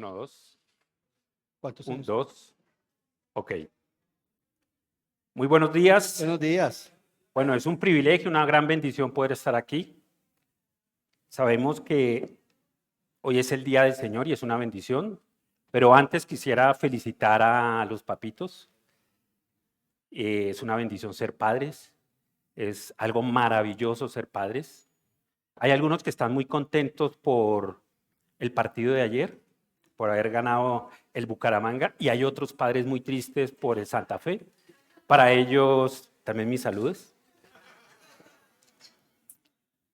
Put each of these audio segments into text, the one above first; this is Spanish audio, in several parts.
Uno, dos. ¿Cuántos Un, años? dos. Ok. Muy buenos días. Buenos días. Bueno, es un privilegio, una gran bendición poder estar aquí. Sabemos que hoy es el Día del Señor y es una bendición, pero antes quisiera felicitar a los papitos. Es una bendición ser padres, es algo maravilloso ser padres. Hay algunos que están muy contentos por el partido de ayer, por haber ganado el Bucaramanga, y hay otros padres muy tristes por el Santa Fe. Para ellos también mis saludos.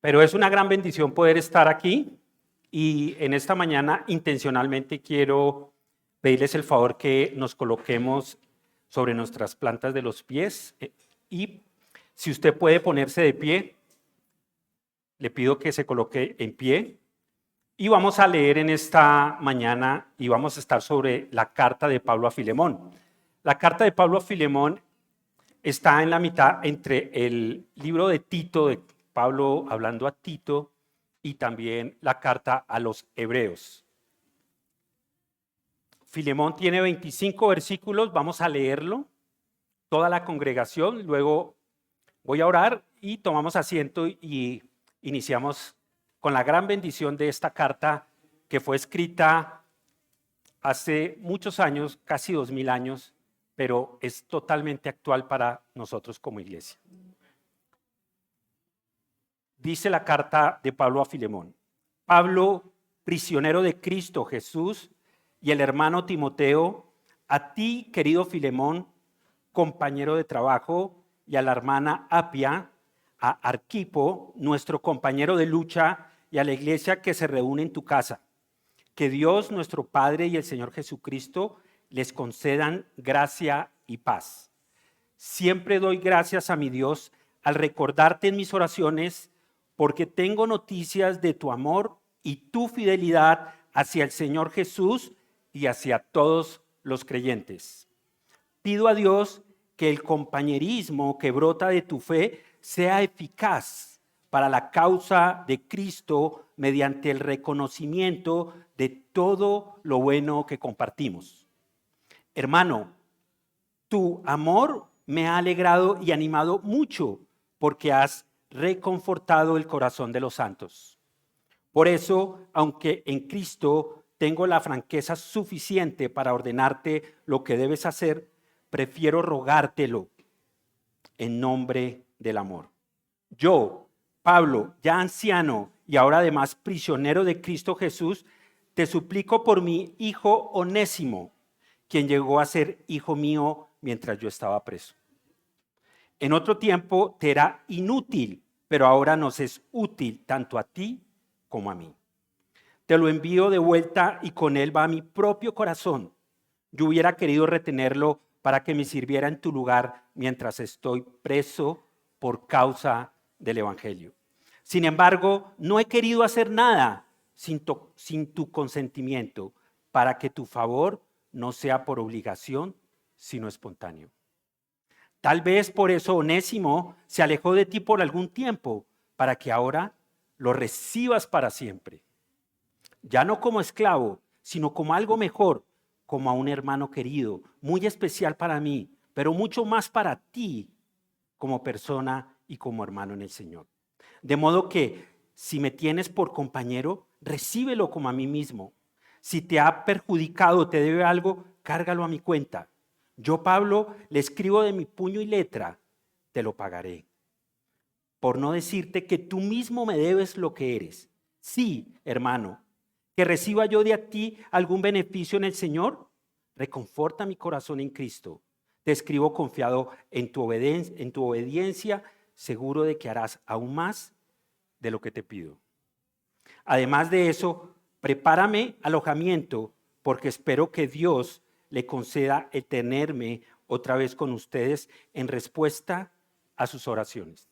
Pero es una gran bendición poder estar aquí y en esta mañana intencionalmente quiero pedirles el favor que nos coloquemos sobre nuestras plantas de los pies y si usted puede ponerse de pie, le pido que se coloque en pie y vamos a leer en esta mañana y vamos a estar sobre la carta de Pablo a Filemón. La carta de Pablo a Filemón está en la mitad entre el libro de Tito, de Pablo hablando a Tito, y también la carta a los hebreos. Filemón tiene 25 versículos, vamos a leerlo, toda la congregación, luego voy a orar y tomamos asiento y iniciamos con la gran bendición de esta carta que fue escrita hace muchos años, casi 2000 años, pero es totalmente actual para nosotros como iglesia. Dice la carta de Pablo a Filemón. Pablo, prisionero de Cristo Jesús, y el hermano Timoteo, a ti, querido Filemón, compañero de trabajo, y a la hermana Apia, a Arquipo, nuestro compañero de lucha, y a la iglesia que se reúne en tu casa. Que Dios, nuestro Padre y el Señor Jesucristo les concedan gracia y paz. Siempre doy gracias a mi Dios al recordarte en mis oraciones, porque tengo noticias de tu amor y tu fidelidad hacia el Señor Jesús y hacia todos los creyentes. Pido a Dios que el compañerismo que brota de tu fe sea eficaz para la causa de Cristo mediante el reconocimiento de todo lo bueno que compartimos. Hermano, tu amor me ha alegrado y animado mucho porque has reconfortado el corazón de los santos. Por eso, aunque en Cristo tengo la franqueza suficiente para ordenarte lo que debes hacer, prefiero rogártelo en nombre del amor. Yo, Pablo, ya anciano y ahora además prisionero de Cristo Jesús, te suplico por mi hijo Onésimo, quien llegó a ser hijo mío mientras yo estaba preso. En otro tiempo te era inútil, pero ahora nos es útil tanto a ti como a mí. Te lo envío de vuelta y con él va mi propio corazón. Yo hubiera querido retenerlo para que me sirviera en tu lugar mientras estoy preso por causa del Evangelio. Sin embargo, no he querido hacer nada sin tu consentimiento, para que tu favor no sea por obligación, sino espontáneo. Tal vez por eso Onésimo se alejó de ti por algún tiempo, para que ahora lo recibas para siempre. Ya no como esclavo, sino como algo mejor, como a un hermano querido, muy especial para mí, pero mucho más para ti como persona y como hermano en el Señor. De modo que si me tienes por compañero, recíbelo como a mí mismo. Si te ha perjudicado, te debe algo, cárgalo a mi cuenta. Yo, Pablo, le escribo de mi puño y letra, te lo pagaré. Por no decirte que tú mismo me debes lo que eres. Sí, hermano, que reciba yo de a ti algún beneficio en el Señor, reconforta mi corazón en Cristo. Te escribo confiado en tu obediencia, seguro de que harás aún más de lo que te pido. Además de eso, prepárame alojamiento, porque espero que Dios le conceda el tenerme otra vez con ustedes en respuesta a sus oraciones.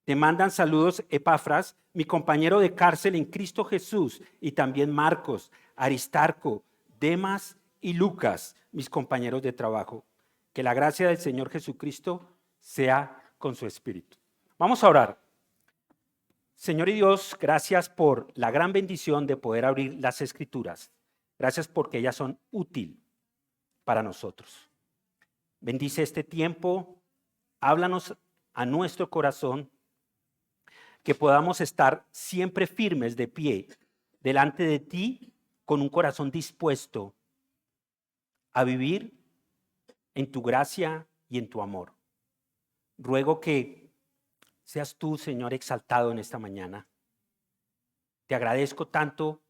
Te mandan saludos Epafras, mi compañero de cárcel en Cristo Jesús, y también Marcos, Aristarco, Demas y Lucas, mis compañeros de trabajo. Que la gracia del Señor Jesucristo sea con su espíritu. Vamos a orar. Señor y Dios, gracias por la gran bendición de poder abrir las Escrituras. Gracias porque ellas son útiles para nosotros. Bendice este tiempo, háblanos a nuestro corazón, que podamos estar siempre firmes de pie delante de ti con un corazón dispuesto a vivir en tu gracia y en tu amor. Ruego que seas tú, Señor, exaltado en esta mañana. Te agradezco tanto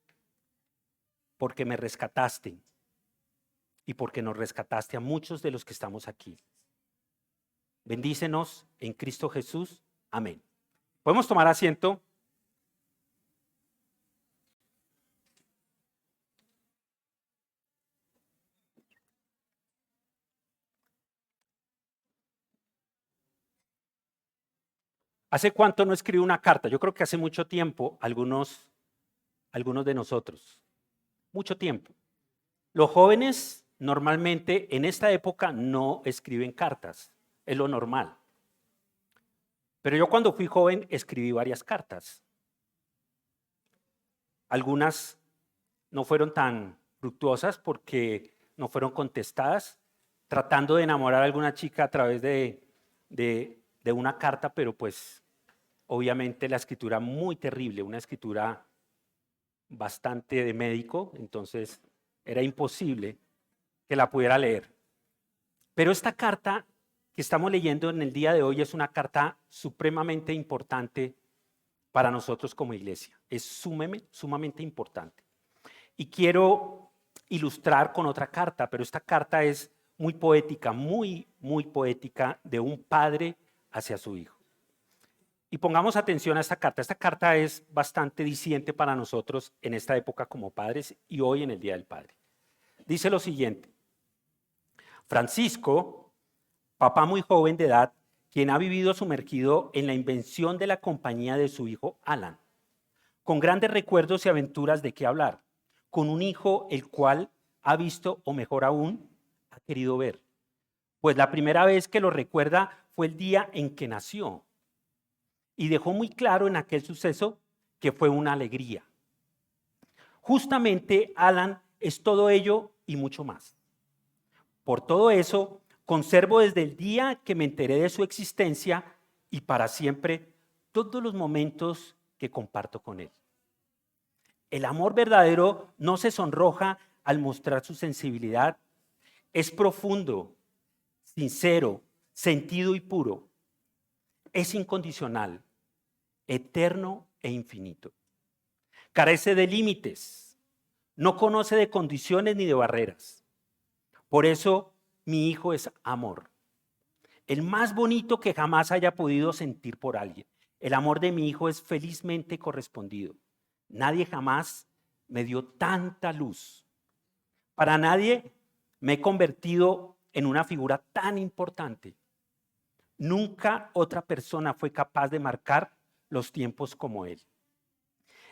porque me rescataste y porque nos rescataste a muchos de los que estamos aquí. Bendícenos en Cristo Jesús. Amén. ¿Podemos tomar asiento? ¿Hace cuánto no escribí una carta? Yo creo que hace mucho tiempo, algunos de nosotros. Mucho tiempo. Los jóvenes normalmente en esta época no escriben cartas. Es lo normal. Pero yo cuando fui joven escribí varias cartas. Algunas no fueron tan fructuosas porque no fueron contestadas, tratando de enamorar a alguna chica a través de una carta, pero pues obviamente la escritura muy terrible, una escritura bastante de médico, entonces era imposible que la pudiera leer. Pero esta carta que estamos leyendo en el día de hoy es una carta supremamente importante para nosotros como iglesia. Es sumamente importante. Y quiero ilustrar con otra carta, pero esta carta es muy poética, muy poética, de un padre hacia su hijo. Y pongamos atención a esta carta. Esta carta es bastante diciente para nosotros en esta época como padres y hoy en el Día del Padre. Dice lo siguiente: Francisco, papá muy joven de edad, quien ha vivido sumergido en la invención de la compañía de su hijo Alan, con grandes recuerdos y aventuras de qué hablar, con un hijo el cual ha visto, o mejor aún, ha querido ver. Pues la primera vez que lo recuerda fue el día en que nació. Y dejó muy claro en aquel suceso que fue una alegría. Justamente Alan es todo ello y mucho más. Por todo eso, conservo desde el día que me enteré de su existencia y para siempre todos los momentos que comparto con él. El amor verdadero no se sonroja al mostrar su sensibilidad. Es profundo, sincero, sentido y puro. Es incondicional, eterno e infinito. Carece de límites, no conoce de condiciones ni de barreras. Por eso mi hijo es amor, el más bonito que jamás haya podido sentir por alguien. El amor de mi hijo es felizmente correspondido. Nadie jamás me dio tanta luz. Para nadie me he convertido en una figura tan importante. Nunca otra persona fue capaz de marcar los tiempos como él.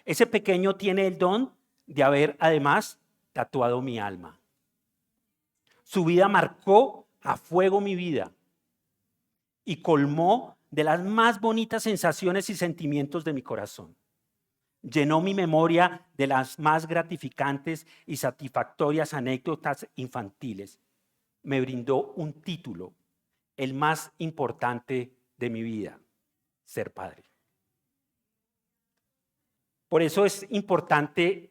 Ese pequeño tiene el don de haber además tatuado mi alma. Su vida marcó a fuego mi vida y colmó de las más bonitas sensaciones y sentimientos de mi corazón. Llenó mi memoria de las más gratificantes y satisfactorias anécdotas infantiles. Me brindó un título, el más importante de mi vida: ser padre. Por eso es importante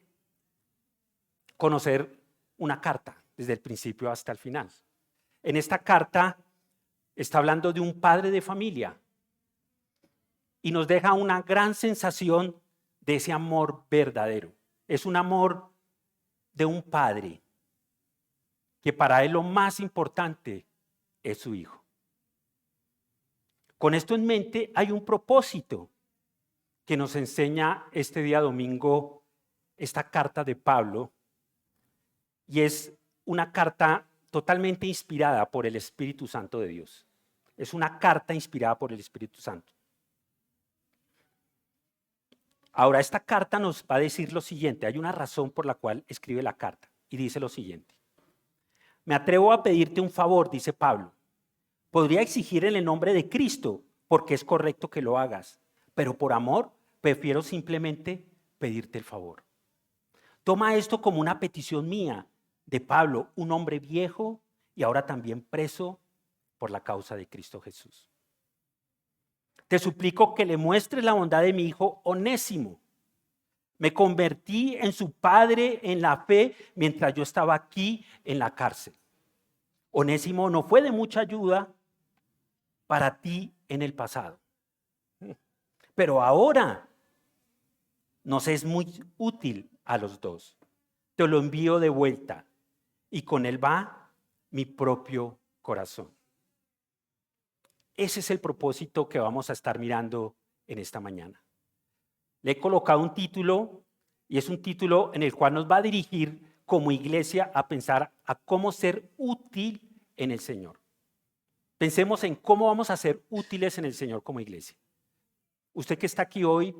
conocer una carta desde el principio hasta el final. En esta carta está hablando de un padre de familia y nos deja una gran sensación de ese amor verdadero. Es un amor de un padre que para él lo más importante es su hijo. Con esto en mente hay un propósito que nos enseña este día domingo esta carta de Pablo, y es una carta totalmente inspirada por el Espíritu Santo de Dios. Es una carta inspirada por el Espíritu Santo. Ahora, esta carta nos va a decir lo siguiente. Hay una razón por la cual escribe la carta y dice lo siguiente: me atrevo a pedirte un favor, dice Pablo. Podría exigir en el nombre de Cristo, porque es correcto que lo hagas, pero por amor prefiero simplemente pedirte el favor. Toma esto como una petición mía de Pablo, un hombre viejo y ahora también preso por la causa de Cristo Jesús. Te suplico que le muestres la bondad de mi hijo Onésimo. Me convertí en su padre en la fe mientras yo estaba aquí en la cárcel. Onésimo no fue de mucha ayuda para ti en el pasado, pero ahora nos es muy útil a los dos. Te lo envío de vuelta y con él va mi propio corazón. Ese es el propósito que vamos a estar mirando en esta mañana. Le he colocado un título y es un título en el cual nos va a dirigir como iglesia a pensar a cómo ser útil en el Señor. Pensemos en cómo vamos a ser útiles en el Señor como iglesia. Usted que está aquí hoy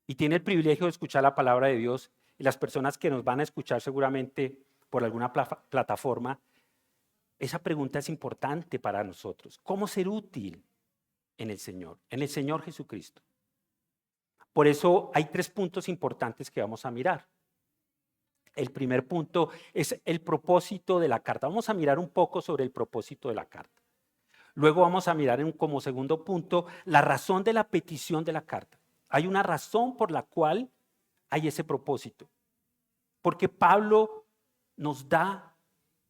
y tiene el privilegio de escuchar la palabra de Dios y las personas que nos van a escuchar seguramente por alguna plataforma, esa pregunta es importante para nosotros. ¿Cómo ser útil en el Señor Jesucristo? Por eso hay 3 puntos importantes que vamos a mirar. El primer punto es el propósito de la carta. Vamos a mirar un poco sobre el propósito de la carta. Luego vamos a mirar como segundo punto la razón de la petición de la carta. Hay una razón por la cual hay ese propósito. Porque Pablo nos da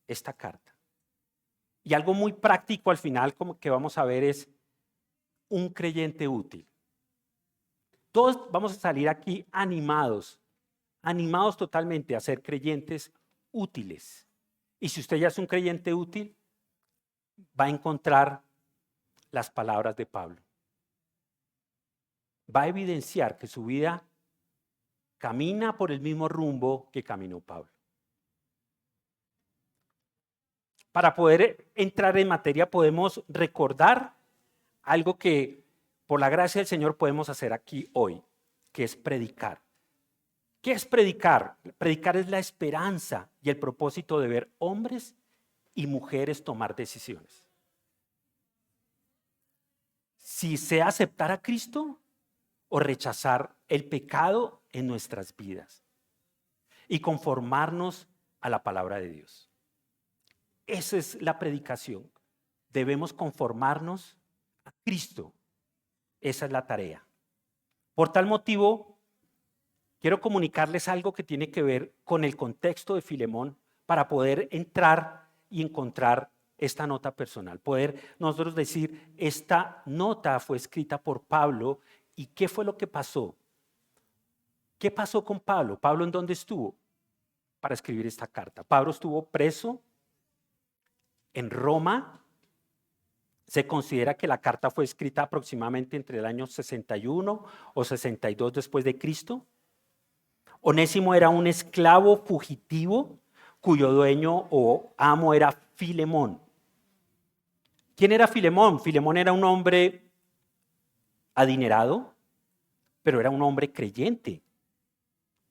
esta carta. Y algo muy práctico al final como que vamos a ver es un creyente útil. Todos vamos a salir aquí animados totalmente a ser creyentes útiles. Y si usted ya es un creyente útil, va a encontrar las palabras de Pablo. Va a evidenciar que su vida camina por el mismo rumbo que caminó Pablo. Para poder entrar en materia podemos recordar algo que por la gracia del Señor podemos hacer aquí hoy, que es predicar. ¿Qué es predicar? Predicar es la esperanza y el propósito de ver hombres y mujeres tomar decisiones. Si sea aceptar a Cristo o rechazar el pecado en nuestras vidas y conformarnos a la palabra de Dios. Esa es la predicación. Debemos conformarnos a Cristo. Esa es la tarea. Por tal motivo, quiero comunicarles algo que tiene que ver con el contexto de Filemón para poder entrar y encontrar esta nota personal. Poder nosotros decir, esta nota fue escrita por Pablo y ¿qué fue lo que pasó? ¿Qué pasó con Pablo? ¿Pablo en dónde estuvo para escribir esta carta? Pablo estuvo preso en Roma. Se considera que la carta fue escrita aproximadamente entre el año 61 o 62 después de Cristo. Onésimo era un esclavo fugitivo cuyo dueño o amo era Filemón. ¿Quién era Filemón? Filemón era un hombre adinerado, pero era un hombre creyente.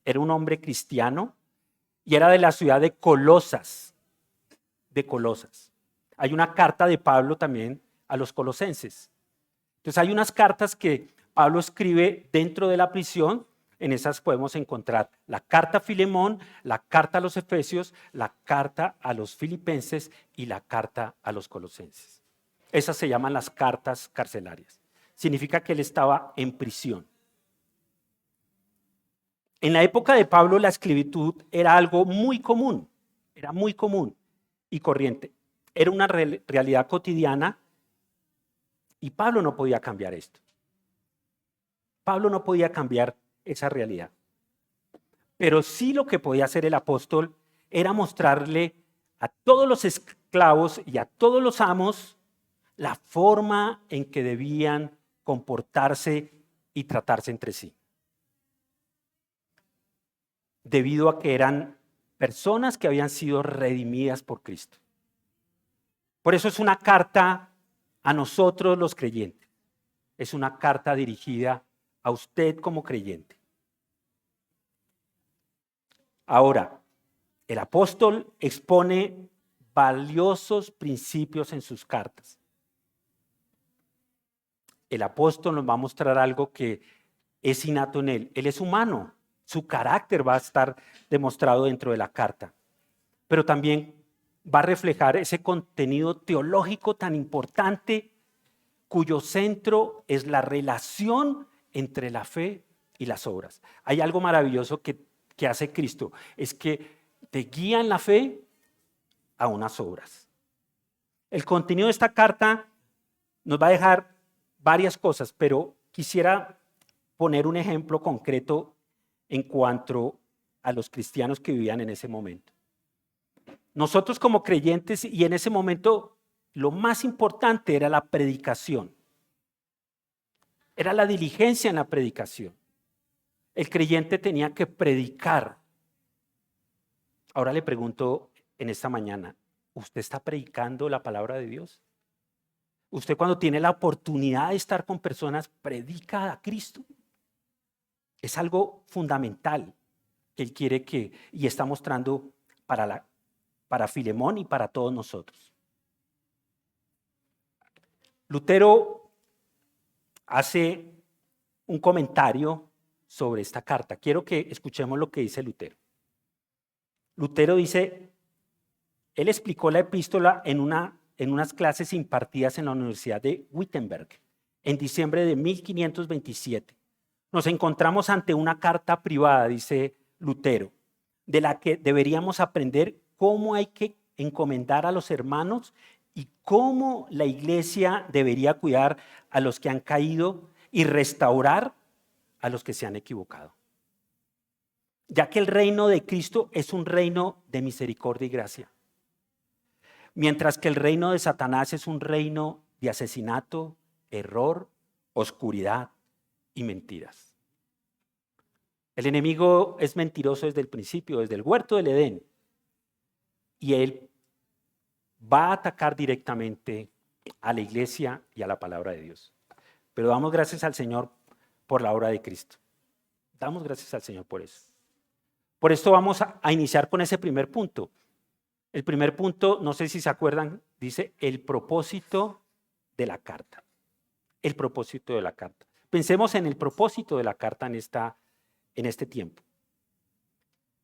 Era un hombre cristiano y era de la ciudad de Colosas. Hay una carta de Pablo también a los colosenses. Entonces hay unas cartas que Pablo escribe dentro de la prisión. En esas podemos encontrar la carta a Filemón, la carta a los Efesios, la carta a los Filipenses y la carta a los Colosenses. Esas se llaman las cartas carcelarias. Significa que él estaba en prisión. En la época de Pablo la esclavitud era algo muy común, era muy común y corriente. Era una realidad cotidiana y Pablo no podía cambiar esto. Pablo no podía cambiar esa realidad. Pero sí lo que podía hacer el apóstol era mostrarle a todos los esclavos y a todos los amos la forma en que debían comportarse y tratarse entre sí. Debido a que eran personas que habían sido redimidas por Cristo. Por eso es una carta a nosotros los creyentes. Es una carta dirigida a usted como creyente. Ahora, el apóstol expone valiosos principios en sus cartas. El apóstol nos va a mostrar algo que es innato en él. Él es humano, Su carácter va a estar demostrado dentro de la carta, pero también va a reflejar ese contenido teológico tan importante cuyo centro es la relación entre la fe y las obras. Hay algo maravilloso que hace Cristo, es que te guía en la fe a unas obras. El contenido de esta carta nos va a dejar varias cosas, pero quisiera poner un ejemplo concreto en cuanto a los cristianos que vivían en ese momento. Nosotros como creyentes, y en ese momento lo más importante era la predicación, era la diligencia en la predicación. El creyente tenía que predicar. Ahora le pregunto en esta mañana, ¿usted está predicando la palabra de Dios? Usted, cuando tiene la oportunidad de estar con personas, predica a Cristo. Es algo fundamental que Él quiere y está mostrando para Filemón y para todos nosotros. Lutero hace un comentario sobre esta carta. Quiero que escuchemos lo que dice Lutero. Lutero dice, él explicó la epístola en unas clases impartidas en la Universidad de Wittenberg en diciembre de 1527. Nos encontramos ante una carta privada, dice Lutero, de la que deberíamos aprender cómo hay que encomendar a los hermanos y cómo la iglesia debería cuidar a los que han caído y restaurar a los que se han equivocado. Ya que el reino de Cristo es un reino de misericordia y gracia, mientras que el reino de Satanás es un reino de asesinato, error, oscuridad y mentiras. El enemigo es mentiroso desde el principio, desde el huerto del Edén, y él va a atacar directamente a la iglesia y a la palabra de Dios. Pero damos gracias al Señor por la obra de Cristo. Damos gracias al Señor por eso. Por esto vamos a iniciar con ese primer punto. El primer punto, no sé si se acuerdan, dice el propósito de la carta. El propósito de la carta. Pensemos en el propósito de la carta en este tiempo.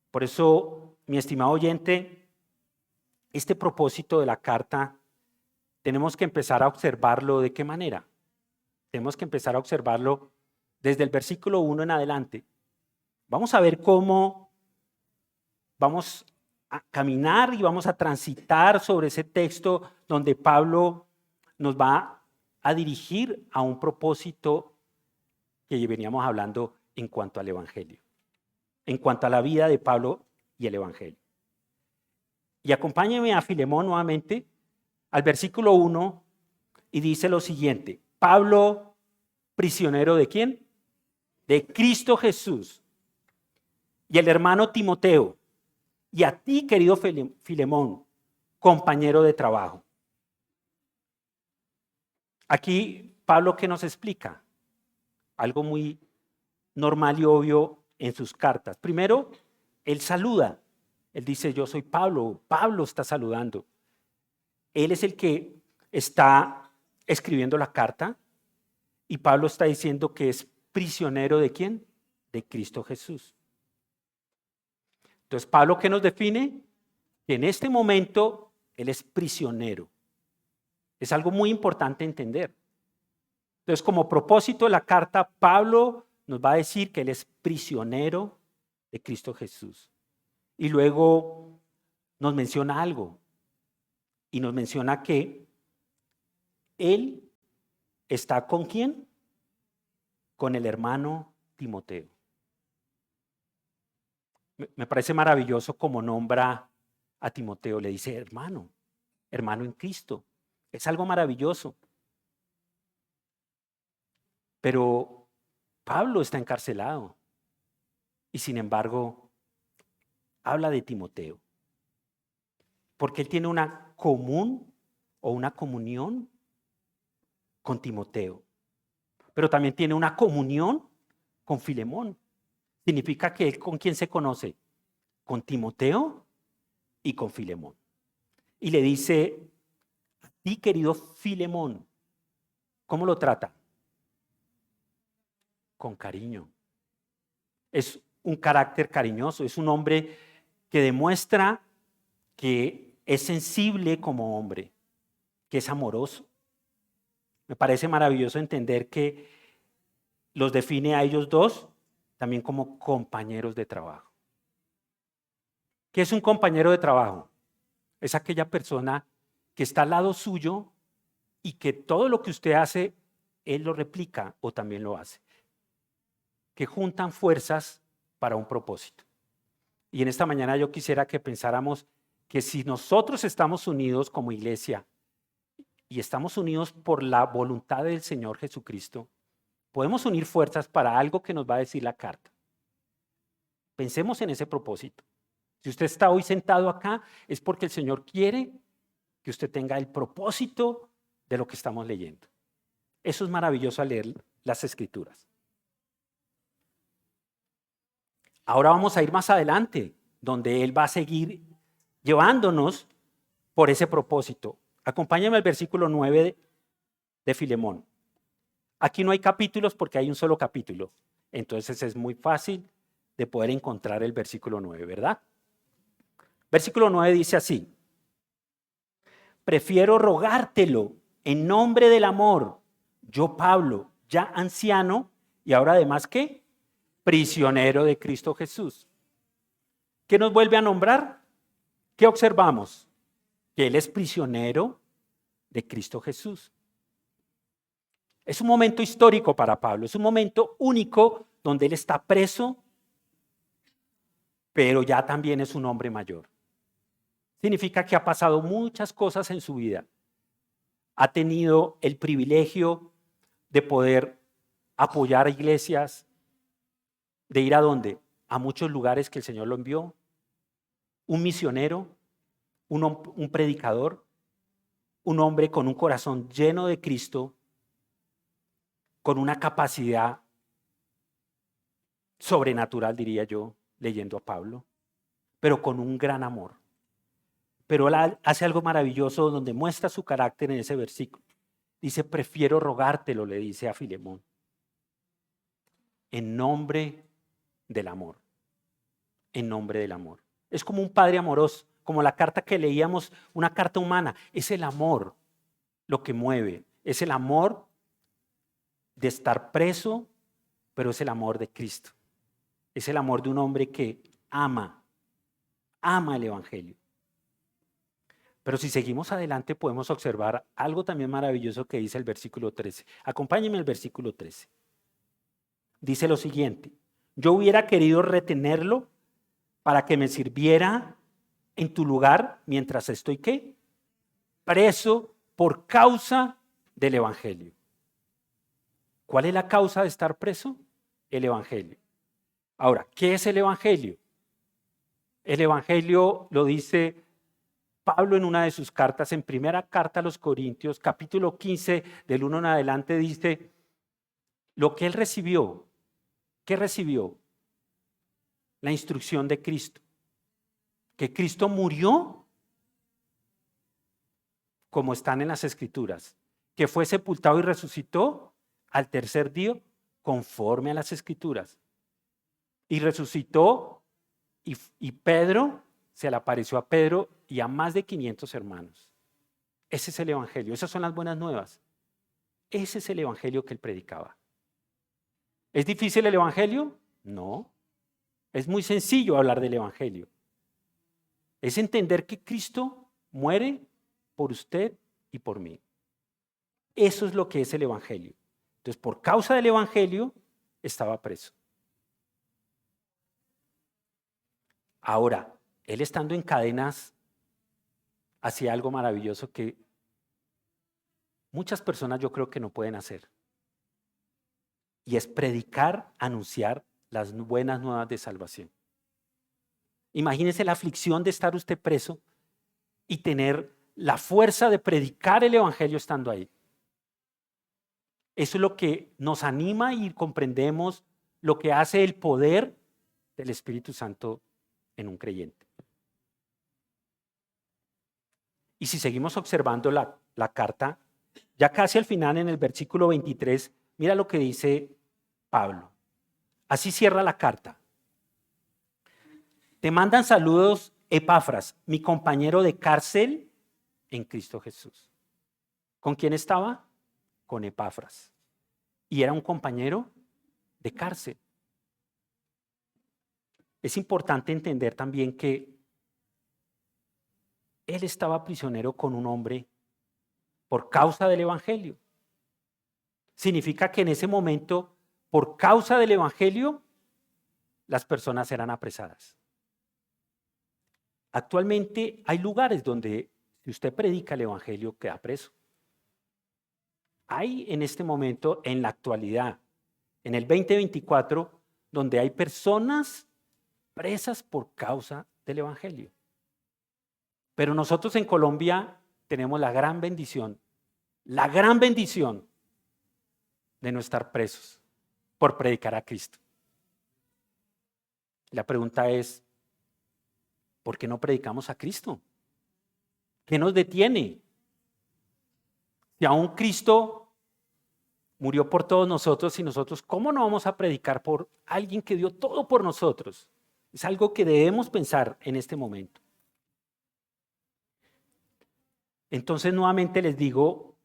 Por eso, mi estimado oyente, este propósito de la carta tenemos que empezar a observarlo. ¿De qué manera? Tenemos que empezar a observarlo desde el versículo 1 en adelante. Vamos a ver cómo vamos a caminar y vamos a transitar sobre ese texto donde Pablo nos va a dirigir a un propósito que veníamos hablando en cuanto al Evangelio, en cuanto a la vida de Pablo y el Evangelio. Y acompáñenme a Filemón nuevamente al versículo 1 y dice lo siguiente: Pablo, prisionero ¿de quién? De Cristo Jesús, y el hermano Timoteo, y a ti, querido Filemón, compañero de trabajo. Aquí Pablo, ¿qué nos explica? Algo muy normal y obvio en sus cartas. Primero, él saluda. Él dice, yo soy Pablo. Pablo está saludando. Él es el que está escribiendo la carta y Pablo está diciendo que es prisionero ¿de quién? De Cristo Jesús. Entonces, Pablo, ¿qué nos define? Que en este momento él es prisionero. Es algo muy importante entender. Entonces, como propósito de la carta, Pablo nos va a decir que él es prisionero de Cristo Jesús. Y luego nos menciona algo. Y nos menciona que él está ¿con quién? Con el hermano Timoteo. Me parece maravilloso como nombra a Timoteo. Le dice hermano en Cristo. Es algo maravilloso. Pero Pablo está encarcelado y sin embargo habla de Timoteo. Porque él tiene una comunión con Timoteo. Pero también tiene una comunión con Filemón. Significa que él ¿con quién se conoce? Con Timoteo y con Filemón. Y le dice, a ti, querido Filemón, ¿cómo lo trata? Con cariño. Es un carácter cariñoso, es un hombre que demuestra que es sensible como hombre, que es amoroso. Me parece maravilloso entender que los define a ellos dos también como compañeros de trabajo. ¿Qué es un compañero de trabajo? Es aquella persona que está al lado suyo y que todo lo que usted hace, él lo replica o también lo hace. Que juntan fuerzas para un propósito. Y en esta mañana yo quisiera que pensáramos que si nosotros estamos unidos como iglesia y estamos unidos por la voluntad del Señor Jesucristo, podemos unir fuerzas para algo que nos va a decir la carta. Pensemos en ese propósito. Si usted está hoy sentado acá, es porque el Señor quiere que usted tenga el propósito de lo que estamos leyendo. Eso es maravilloso al leer las Escrituras. Ahora vamos a ir más adelante, donde Él va a seguir llevándonos por ese propósito. Acompáñame al versículo 9 de Filemón. Aquí no hay capítulos porque hay un solo capítulo. Entonces es muy fácil de poder encontrar el versículo 9, ¿verdad? Versículo 9 dice así: prefiero rogártelo en nombre del amor, yo Pablo, ya anciano y ahora además ¿qué? Prisionero de Cristo Jesús. ¿Qué nos vuelve a nombrar? ¿Qué observamos? Que Él es prisionero de Cristo Jesús. Es un momento histórico para Pablo, es un momento único donde Él está preso, pero ya también es un hombre mayor. Significa que ha pasado muchas cosas en su vida. Ha tenido el privilegio de poder apoyar a iglesias, de ir a dónde? A muchos lugares que el Señor lo envió. Un misionero, un predicador, un hombre con un corazón lleno de Cristo, con una capacidad sobrenatural, diría yo, leyendo a Pablo, pero con un gran amor. Pero él hace algo maravilloso donde muestra su carácter en ese versículo. Dice, prefiero rogártelo, le dice a Filemón, en nombre del amor. En nombre del amor. Es como un padre amoroso, como la carta que leíamos, una carta humana. Es el amor lo que mueve. Es el amor de estar preso, pero es el amor de Cristo. Es el amor de un hombre que ama el Evangelio. Pero si seguimos adelante podemos observar algo también maravilloso que dice el versículo 13. Acompáñenme al versículo 13. Dice lo siguiente: yo hubiera querido retenerlo para que me sirviera en tu lugar mientras estoy ¿qué? Preso por causa del Evangelio. ¿Cuál es la causa de estar preso? El Evangelio. Ahora, ¿qué es el Evangelio? El Evangelio lo dice Pablo en una de sus cartas, en primera carta a los Corintios, capítulo 15, del 1 en adelante, dice lo que él recibió. ¿Qué recibió? La instrucción de Cristo. Que Cristo murió como están en las Escrituras. Que fue sepultado y resucitó al tercer día conforme a las Escrituras. Y resucitó y Pedro, se le apareció a Pedro y a más de 500 hermanos. Ese es el Evangelio, esas son las buenas nuevas. Ese es el Evangelio que él predicaba. ¿Es difícil el Evangelio? No. Es muy sencillo hablar del Evangelio. Es entender que Cristo muere por usted y por mí. Eso es lo que es el Evangelio. Entonces, por causa del Evangelio, estaba preso. Ahora, él estando en cadenas, hacía algo maravilloso que muchas personas yo creo que no pueden hacer. Y es predicar, anunciar las buenas nuevas de salvación. Imagínese la aflicción de estar usted preso y tener la fuerza de predicar el Evangelio estando ahí. Eso es lo que nos anima y comprendemos lo que hace el poder del Espíritu Santo en un creyente. Y si seguimos observando la carta, ya casi al final en el versículo 23, mira lo que dice Pablo. Así cierra la carta. Te mandan saludos Epafras, mi compañero de cárcel en Cristo Jesús. ¿Con quién estaba? Con Epafras. Y era un compañero de cárcel. Es importante entender también que él estaba prisionero con un hombre por causa del evangelio. Significa que en ese momento, por causa del evangelio, las personas eran apresadas. Actualmente hay lugares donde si usted predica el evangelio queda preso. Hay en este momento, en la actualidad, en el 2024, donde hay personas presas por causa del evangelio. Pero nosotros en Colombia tenemos la gran bendición de no estar presos por predicar a Cristo. La pregunta es, ¿por qué no predicamos a Cristo? ¿Qué nos detiene? Si aún Cristo murió por todos nosotros y nosotros, ¿cómo no vamos a predicar por alguien que dio todo por nosotros? Es algo que debemos pensar en este momento. Entonces, nuevamente les digo,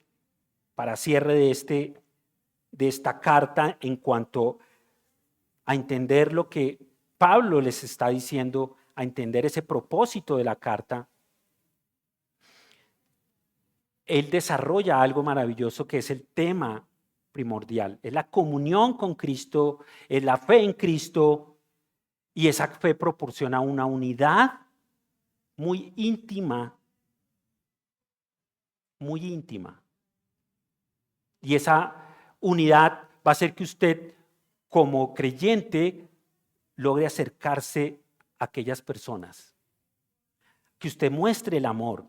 para cierre de esta carta, en cuanto a entender lo que Pablo les está diciendo, a entender ese propósito de la carta, él desarrolla algo maravilloso que es el tema primordial. Es la comunión con Cristo, es la fe en Cristo, y esa fe proporciona una unidad muy íntima. Y esa unidad va a hacer que usted, como creyente, logre acercarse a aquellas personas. Que usted muestre el amor.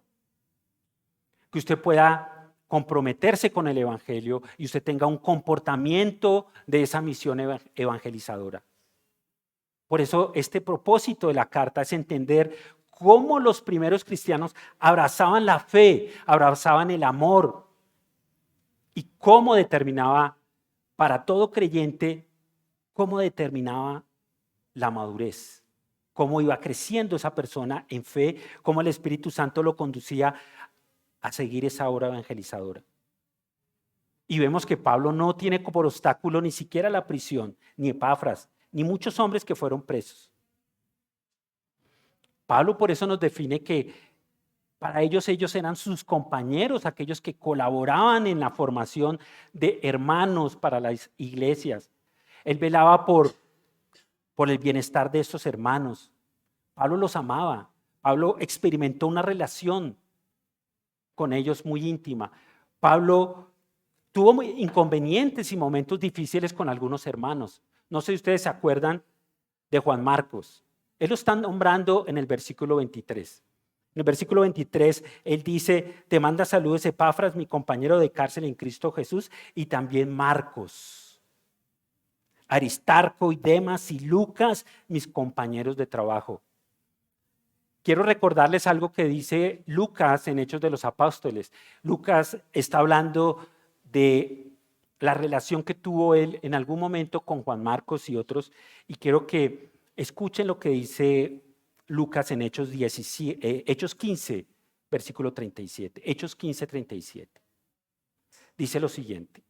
Que usted pueda comprometerse con el evangelio y usted tenga un comportamiento de esa misión evangelizadora. Por eso este propósito de la carta es entender cómo los primeros cristianos abrazaban la fe, abrazaban el amor y cómo determinaba para todo creyente, cómo determinaba la madurez, cómo iba creciendo esa persona en fe, cómo el Espíritu Santo lo conducía a seguir esa obra evangelizadora. Y vemos que Pablo no tiene por obstáculo ni siquiera la prisión, ni Epafras, ni muchos hombres que fueron presos. Pablo por eso nos define que para ellos eran sus compañeros, aquellos que colaboraban en la formación de hermanos para las iglesias. Él velaba por el bienestar de estos hermanos. Pablo los amaba. Pablo experimentó una relación con ellos muy íntima. Pablo tuvo inconvenientes y momentos difíciles con algunos hermanos. No sé si ustedes se acuerdan de Juan Marcos. Él lo está nombrando en el versículo 23. En el versículo 23, él dice, te manda saludos Epafras, mi compañero de cárcel en Cristo Jesús, y también Marcos, Aristarco y Demas y Lucas, mis compañeros de trabajo. Quiero recordarles algo que dice Lucas en Hechos de los Apóstoles. Lucas está hablando de la relación que tuvo él en algún momento con Juan Marcos y otros, y quiero que escuchen lo que dice Lucas en Hechos 15, versículo 37. Hechos 15, 37. Dice lo siguiente.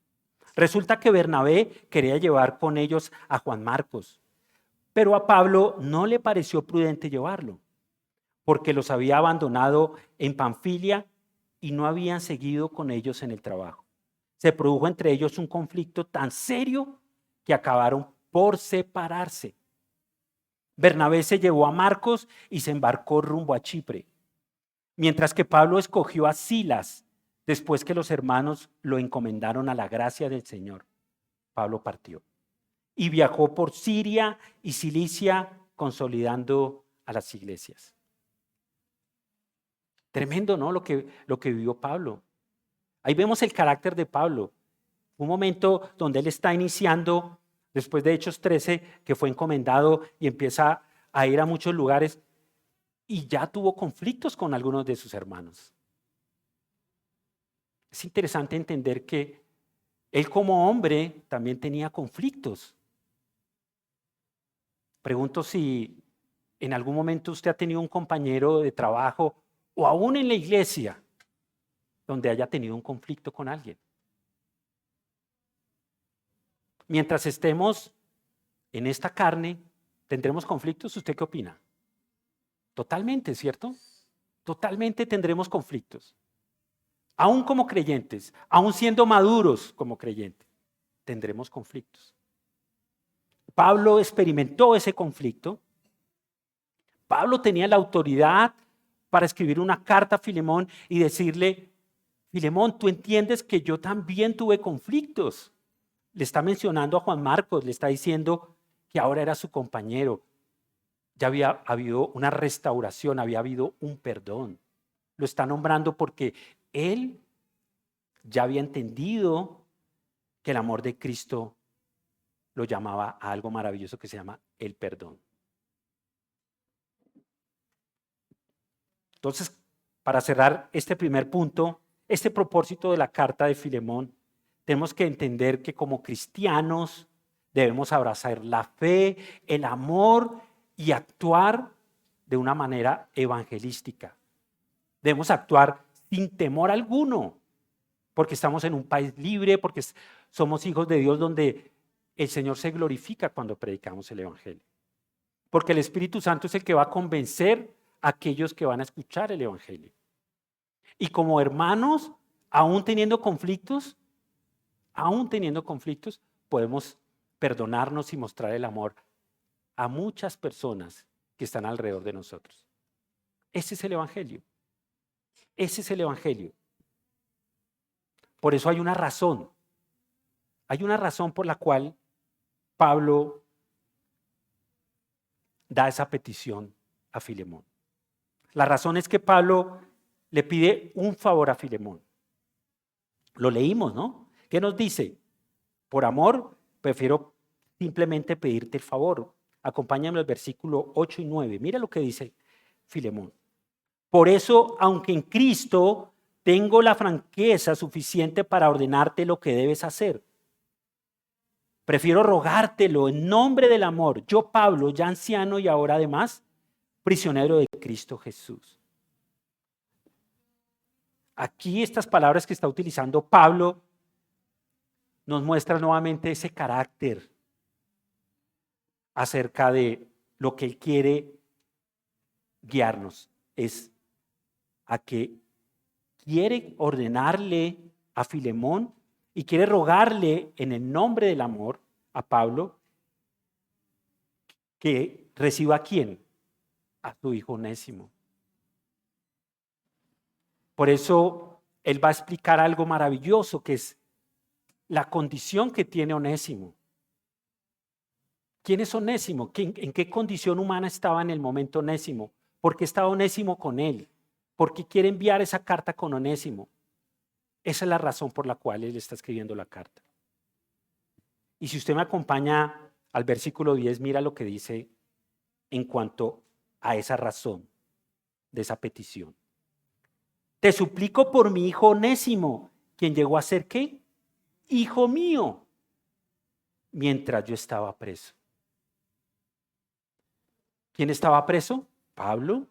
Resulta que Bernabé quería llevar con ellos a Juan Marcos, pero a Pablo no le pareció prudente llevarlo, porque los había abandonado en Panfilia y no habían seguido con ellos en el trabajo. Se produjo entre ellos un conflicto tan serio que acabaron por separarse. Bernabé se llevó a Marcos y se embarcó rumbo a Chipre, mientras que Pablo escogió a Silas después que los hermanos lo encomendaron a la gracia del Señor. Pablo partió y viajó por Siria y Cilicia consolidando a las iglesias. Tremendo, ¿no? Lo que vivió Pablo. Ahí vemos el carácter de Pablo. Un momento donde él está iniciando, después de Hechos 13, que fue encomendado y empieza a ir a muchos lugares y ya tuvo conflictos con algunos de sus hermanos. Es interesante entender que él como hombre también tenía conflictos. Pregunto si ¿En algún momento usted ha tenido un compañero de trabajo o aún en la iglesia donde haya tenido un conflicto con alguien? Mientras estemos en esta carne, ¿tendremos conflictos? ¿Usted qué opina? Totalmente, ¿cierto? Totalmente tendremos conflictos. Aún como creyentes, aún siendo maduros como creyentes, tendremos conflictos. Pablo experimentó ese conflicto. Pablo tenía la autoridad para escribir una carta a Filemón y decirle: Filemón, tú entiendes que yo también tuve conflictos. Le está mencionando a Juan Marcos, le está diciendo que ahora era su compañero. Ya había habido una restauración, había habido un perdón. Lo está nombrando porque él ya había entendido que el amor de Cristo lo llamaba a algo maravilloso que se llama el perdón. Entonces, para cerrar este primer punto, este propósito de la carta de Filemón, tenemos que entender que como cristianos debemos abrazar la fe, el amor y actuar de una manera evangelística. Debemos actuar sin temor alguno, porque estamos en un país libre, porque somos hijos de Dios donde el Señor se glorifica cuando predicamos el evangelio. Porque el Espíritu Santo es el que va a convencer a aquellos que van a escuchar el evangelio. Y como hermanos, aún teniendo conflictos, podemos perdonarnos y mostrar el amor a muchas personas que están alrededor de nosotros. Ese es el evangelio. Ese es el evangelio. Por eso hay una razón. Hay una razón por la cual Pablo da esa petición a Filemón. La razón es que Pablo le pide un favor a Filemón. Lo leímos, ¿no? ¿Qué nos dice? Por amor, prefiero simplemente pedirte el favor. Acompáñame al versículo 8 y 9. Mira lo que dice Filemón. Por eso, aunque en Cristo tengo la franqueza suficiente para ordenarte lo que debes hacer, prefiero rogártelo en nombre del amor. Yo, Pablo, ya anciano y ahora además prisionero de Cristo Jesús. Aquí estas palabras que está utilizando Pablo nos muestran nuevamente ese carácter acerca de lo que él quiere guiarnos. Es a que quiere ordenarle a Filemón y quiere rogarle en el nombre del amor a Pablo que reciba a quién, a su hijo Onésimo. Por eso él va a explicar algo maravilloso que es la condición que tiene Onésimo. ¿Quién es Onésimo? ¿En qué condición humana estaba en el momento Onésimo? ¿Por qué estaba Onésimo con él? ¿Por qué quiere enviar esa carta con Onésimo? Esa es la razón por la cual él está escribiendo la carta. Y si usted me acompaña al versículo 10, mira lo que dice en cuanto a esa razón de esa petición. Te suplico por mi hijo Onésimo, quien llegó a ser ¿qué? Hijo mío, mientras yo estaba preso. ¿Quién estaba preso? Pablo.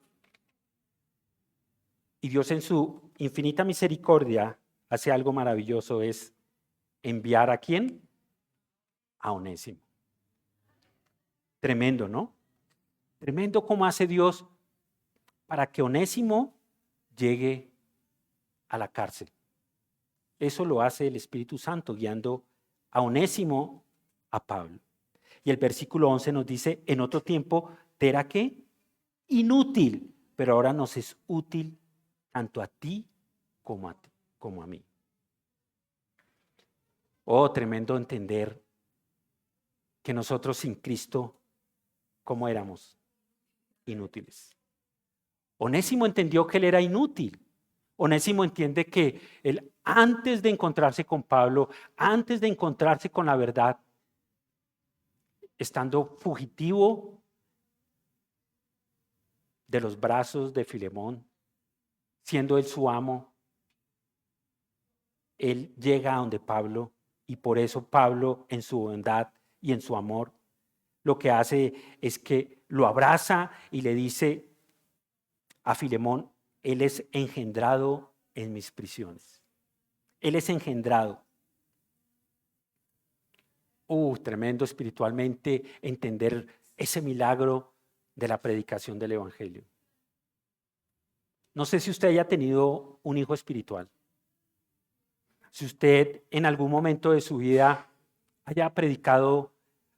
Y Dios en su infinita misericordia hace algo maravilloso, es enviar ¿a quién? A Onésimo. Tremendo, ¿no? Tremendo cómo hace Dios para que Onésimo llegue a la cárcel. Eso lo hace el Espíritu Santo guiando a Onésimo a Pablo. Y el versículo 11 nos dice, en otro tiempo te era ¿qué? Inútil, pero ahora nos es útil tanto a ti como a mí. Oh, tremendo entender que nosotros sin Cristo, ¿cómo éramos? Inútiles. Onésimo entendió que él era inútil. Onésimo entiende que él, antes de encontrarse con Pablo, antes de encontrarse con la verdad, estando fugitivo de los brazos de Filemón, siendo él su amo, él llega a donde Pablo y por eso Pablo en su bondad y en su amor lo que hace es que lo abraza y le dice a Filemón, él es engendrado en mis prisiones. Él es engendrado. Tremendo espiritualmente entender ese milagro de la predicación del Evangelio. No sé si usted haya tenido un hijo espiritual. Si usted en algún momento de su vida haya predicado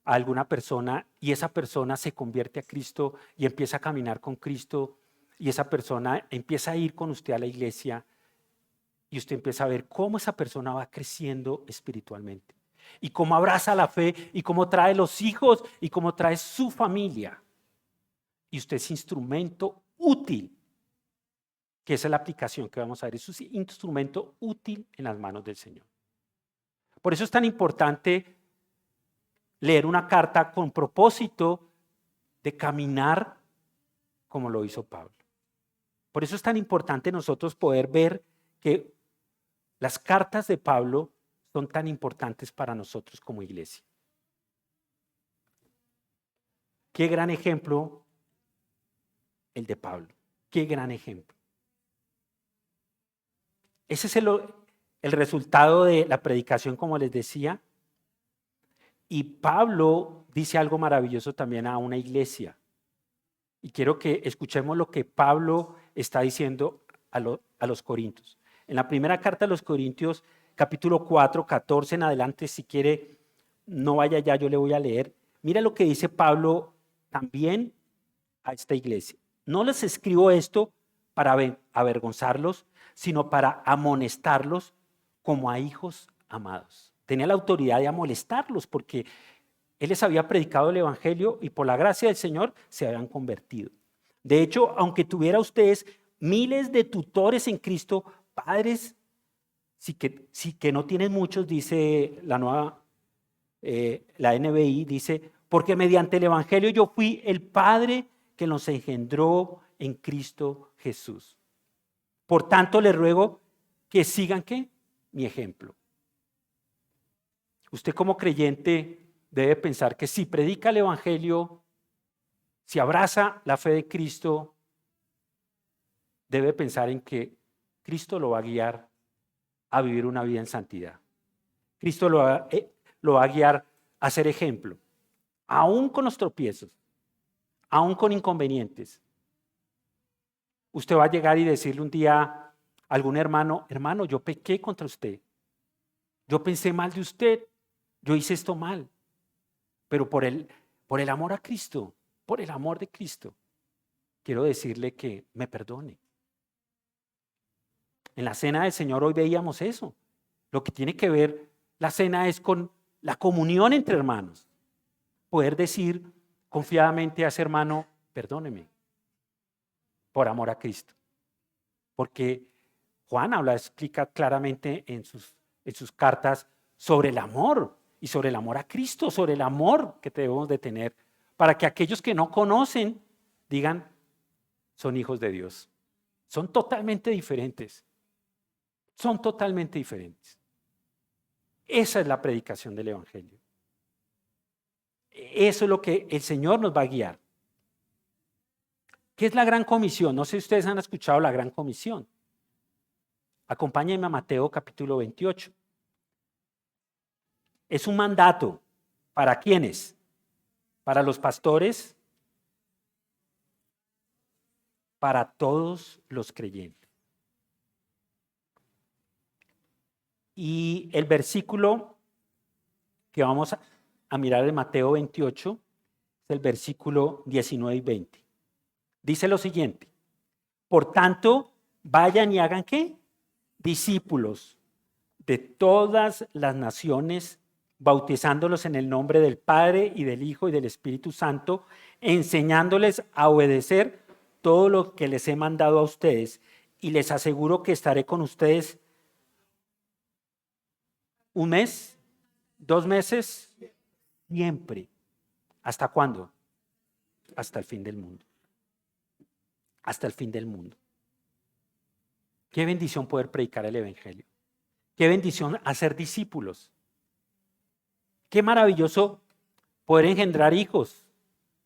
a alguna persona y esa persona se convierte a Cristo y empieza a caminar con Cristo y esa persona empieza a ir con usted a la iglesia y usted empieza a ver cómo esa persona va creciendo espiritualmente y cómo abraza la fe y cómo trae los hijos y cómo trae su familia. Y usted es instrumento útil, que esa es la aplicación que vamos a ver, es un instrumento útil en las manos del Señor. Por eso es tan importante leer una carta con propósito de caminar como lo hizo Pablo. Por eso es tan importante nosotros poder ver que las cartas de Pablo son tan importantes para nosotros como iglesia. Qué gran ejemplo el de Pablo. Qué gran ejemplo. Ese es el resultado de la predicación, como les decía. Y Pablo dice algo maravilloso también a una iglesia. Y quiero que escuchemos lo que Pablo está diciendo a los corintios. En la primera carta a los Corintios, capítulo 4, 14 en adelante, si quiere, no vaya ya, yo le voy a leer. Mira lo que dice Pablo también a esta iglesia. No les escribo esto para avergonzarlos, sino para amonestarlos como a hijos amados. Tenía la autoridad de amonestarlos porque él les había predicado el evangelio y por la gracia del Señor se habían convertido. De hecho, aunque tuviera ustedes miles de tutores en Cristo, padres, sí que no tienen muchos, dice la nueva, la NBI, dice, porque mediante el evangelio yo fui el padre que los engendró en Cristo Jesús. Por tanto, les ruego que sigan, ¿qué? Mi ejemplo. Usted como creyente debe pensar que si predica el evangelio, si abraza la fe de Cristo, debe pensar en que Cristo lo va a guiar a vivir una vida en santidad. Cristo lo va a guiar a ser ejemplo, aún con los tropiezos, aún con inconvenientes. Usted va a llegar y decirle un día a algún hermano, hermano, yo pequé contra usted. Yo pensé mal de usted. Yo hice esto mal. Pero por el amor a Cristo, por el amor de Cristo, quiero decirle que me perdone. En la cena del Señor hoy veíamos eso. Lo que tiene que ver la cena es con la comunión entre hermanos. Poder decir confiadamente a ese hermano, perdóneme, por amor a Cristo. Porque Juan explica claramente en sus cartas sobre el amor y sobre el amor a Cristo, sobre el amor que debemos de tener, para que aquellos que no conocen digan, son hijos de Dios. Son totalmente diferentes. Son totalmente diferentes. Esa es la predicación del evangelio. Eso es lo que el Señor nos va a guiar. ¿Qué es la gran comisión? No sé si ustedes han escuchado la gran comisión. Acompáñenme a Mateo capítulo 28. Es un mandato. ¿Para quiénes? Para los pastores, para todos los creyentes. Y el versículo que vamos a mirar de Mateo 28 es el versículo 19 y 20. Dice lo siguiente: por tanto, vayan y hagan ¿qué? Discípulos de todas las naciones, bautizándolos en el nombre del Padre y del Hijo y del Espíritu Santo, enseñándoles a obedecer todo lo que les he mandado a ustedes, y les aseguro que estaré con ustedes 1 mes, 2 meses, siempre. ¿Hasta cuándo? Hasta el fin del mundo. Hasta el fin del mundo. Qué bendición poder predicar el evangelio. Qué bendición hacer discípulos. Qué maravilloso poder engendrar hijos,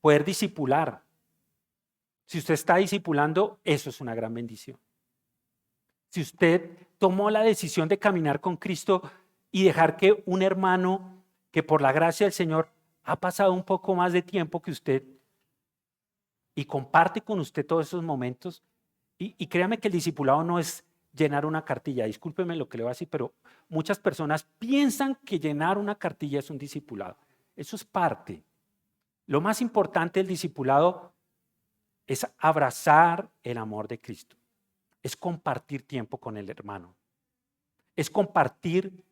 poder discipular. Si usted está discipulando, eso es una gran bendición. Si usted tomó la decisión de caminar con Cristo y dejar que un hermano que por la gracia del Señor ha pasado un poco más de tiempo que usted y comparte con usted todos esos momentos, y créame que el discipulado no es llenar una cartilla, discúlpeme lo que le voy a decir, pero muchas personas piensan que llenar una cartilla es un discipulado. Eso es parte. Lo más importante del discipulado es abrazar el amor de Cristo, es compartir tiempo con el hermano, es compartir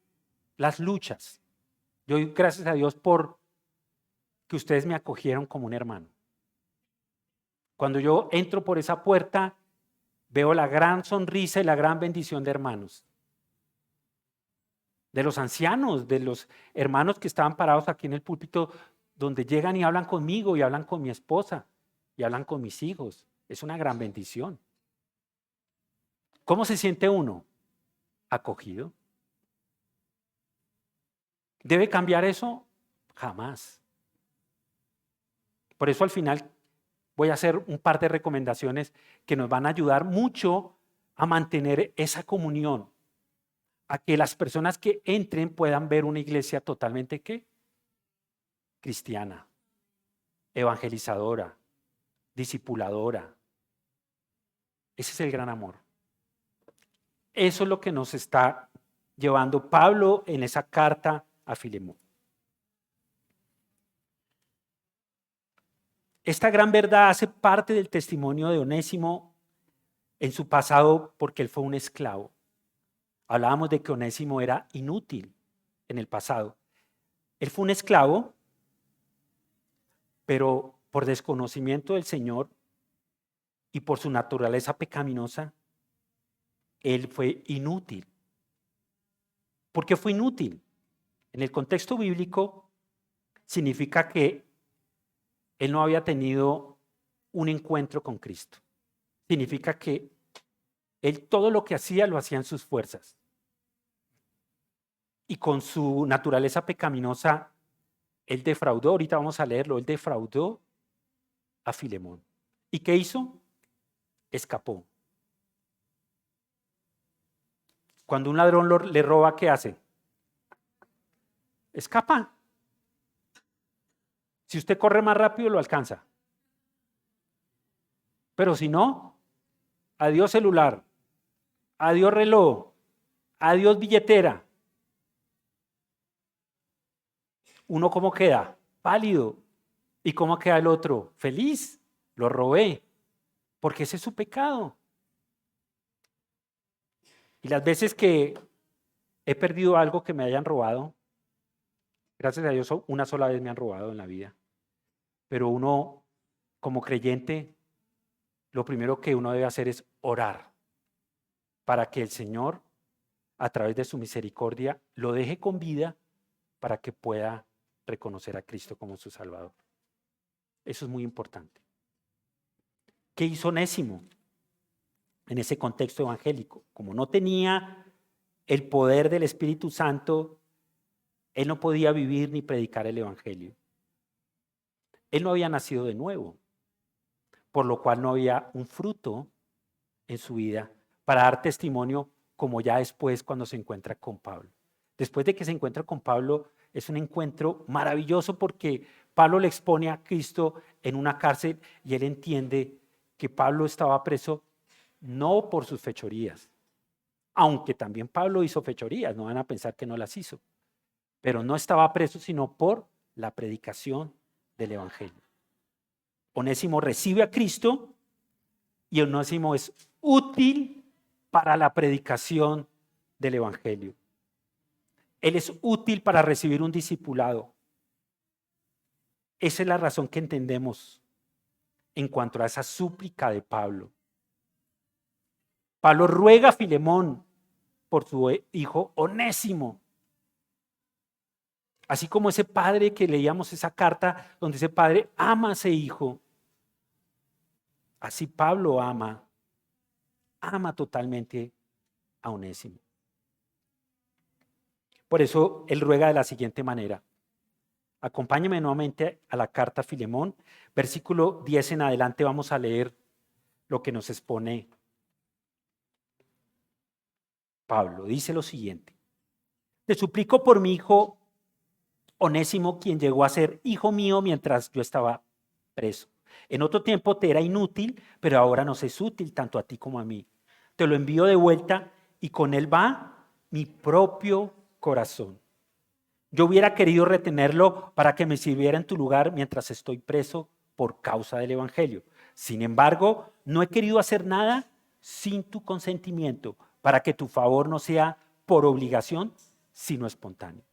las luchas. Yo doy gracias a Dios por que ustedes me acogieron como un hermano. Cuando yo entro por esa puerta, veo la gran sonrisa y la gran bendición de hermanos. De los ancianos, de los hermanos que estaban parados aquí en el púlpito, donde llegan y hablan conmigo y hablan con mi esposa y hablan con mis hijos. Es una gran bendición. ¿Cómo se siente uno? Acogido. ¿Debe cambiar eso? Jamás. Por eso al final voy a hacer un par de recomendaciones que nos van a ayudar mucho a mantener esa comunión, a que las personas que entren puedan ver una iglesia totalmente ¿qué? Cristiana, evangelizadora, discipuladora. Ese es el gran amor. Eso es lo que nos está llevando Pablo en esa carta a Filemón. Esta gran verdad hace parte del testimonio de Onésimo en su pasado porque él fue un esclavo. Hablábamos de que Onésimo era inútil en el pasado. Él fue un esclavo, pero por desconocimiento del Señor y por su naturaleza pecaminosa, él fue inútil. ¿Por qué fue inútil? En el contexto bíblico significa que él no había tenido un encuentro con Cristo. Significa que él todo lo que hacía lo hacía en sus fuerzas. Y con su naturaleza pecaminosa, él defraudó, ahorita vamos a leerlo, él defraudó a Filemón. ¿Y qué hizo? Escapó. Cuando un ladrón le roba, ¿qué hace? Escapa. Si usted corre más rápido, lo alcanza. Pero si no, adiós celular, adiós reloj, adiós billetera. ¿Uno cómo queda? Pálido. ¿Y cómo queda el otro? Feliz. Lo robé. Porque ese es su pecado. Y las veces que he perdido algo que me hayan robado, gracias a Dios una sola vez me han robado en la vida. Pero uno, como creyente, lo primero que uno debe hacer es orar para que el Señor, a través de su misericordia, lo deje con vida para que pueda reconocer a Cristo como su Salvador. Eso es muy importante. ¿Qué hizo Onésimo en ese contexto evangélico? Como no tenía el poder del Espíritu Santo, él no podía vivir ni predicar el evangelio. Él no había nacido de nuevo, por lo cual no había un fruto en su vida para dar testimonio como ya después cuando se encuentra con Pablo. Después de que se encuentra con Pablo, es un encuentro maravilloso porque Pablo le expone a Cristo en una cárcel y él entiende que Pablo estaba preso no por sus fechorías, aunque también Pablo hizo fechorías, no van a pensar que no las hizo, pero no estaba preso sino por la predicación del evangelio. Onésimo recibe a Cristo y Onésimo es útil para la predicación del evangelio. Él es útil para recibir un discipulado. Esa es la razón que entendemos en cuanto a esa súplica de Pablo. Pablo ruega a Filemón por su hijo Onésimo. Así como ese padre que leíamos esa carta donde ese padre ama a ese hijo. Así Pablo ama totalmente a Onésimo. Por eso él ruega de la siguiente manera. Acompáñeme nuevamente a la carta a Filemón. Versículo 10 en adelante vamos a leer lo que nos expone Pablo. Dice lo siguiente. Te suplico por mi hijo Onésimo, quien llegó a ser hijo mío mientras yo estaba preso. En otro tiempo te era inútil, pero ahora nos es útil tanto a ti como a mí. Te lo envío de vuelta y con él va mi propio corazón. Yo hubiera querido retenerlo para que me sirviera en tu lugar mientras estoy preso por causa del Evangelio. Sin embargo, no he querido hacer nada sin tu consentimiento, para que tu favor no sea por obligación, sino espontáneo.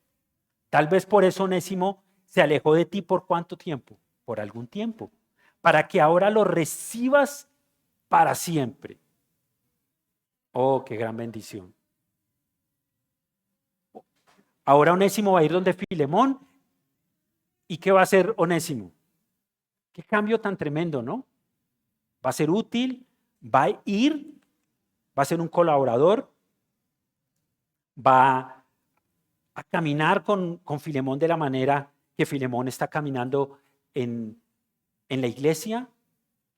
Tal vez por eso Onésimo se alejó de ti por cuánto tiempo, por algún tiempo, para que ahora lo recibas para siempre. Oh, qué gran bendición. Ahora Onésimo va a ir donde Filemón. ¿Y qué va a hacer Onésimo? Qué cambio tan tremendo, ¿no? Va a ser útil, va a ir, va a ser un colaborador, va a caminar con Filemón de la manera que Filemón está caminando en la iglesia.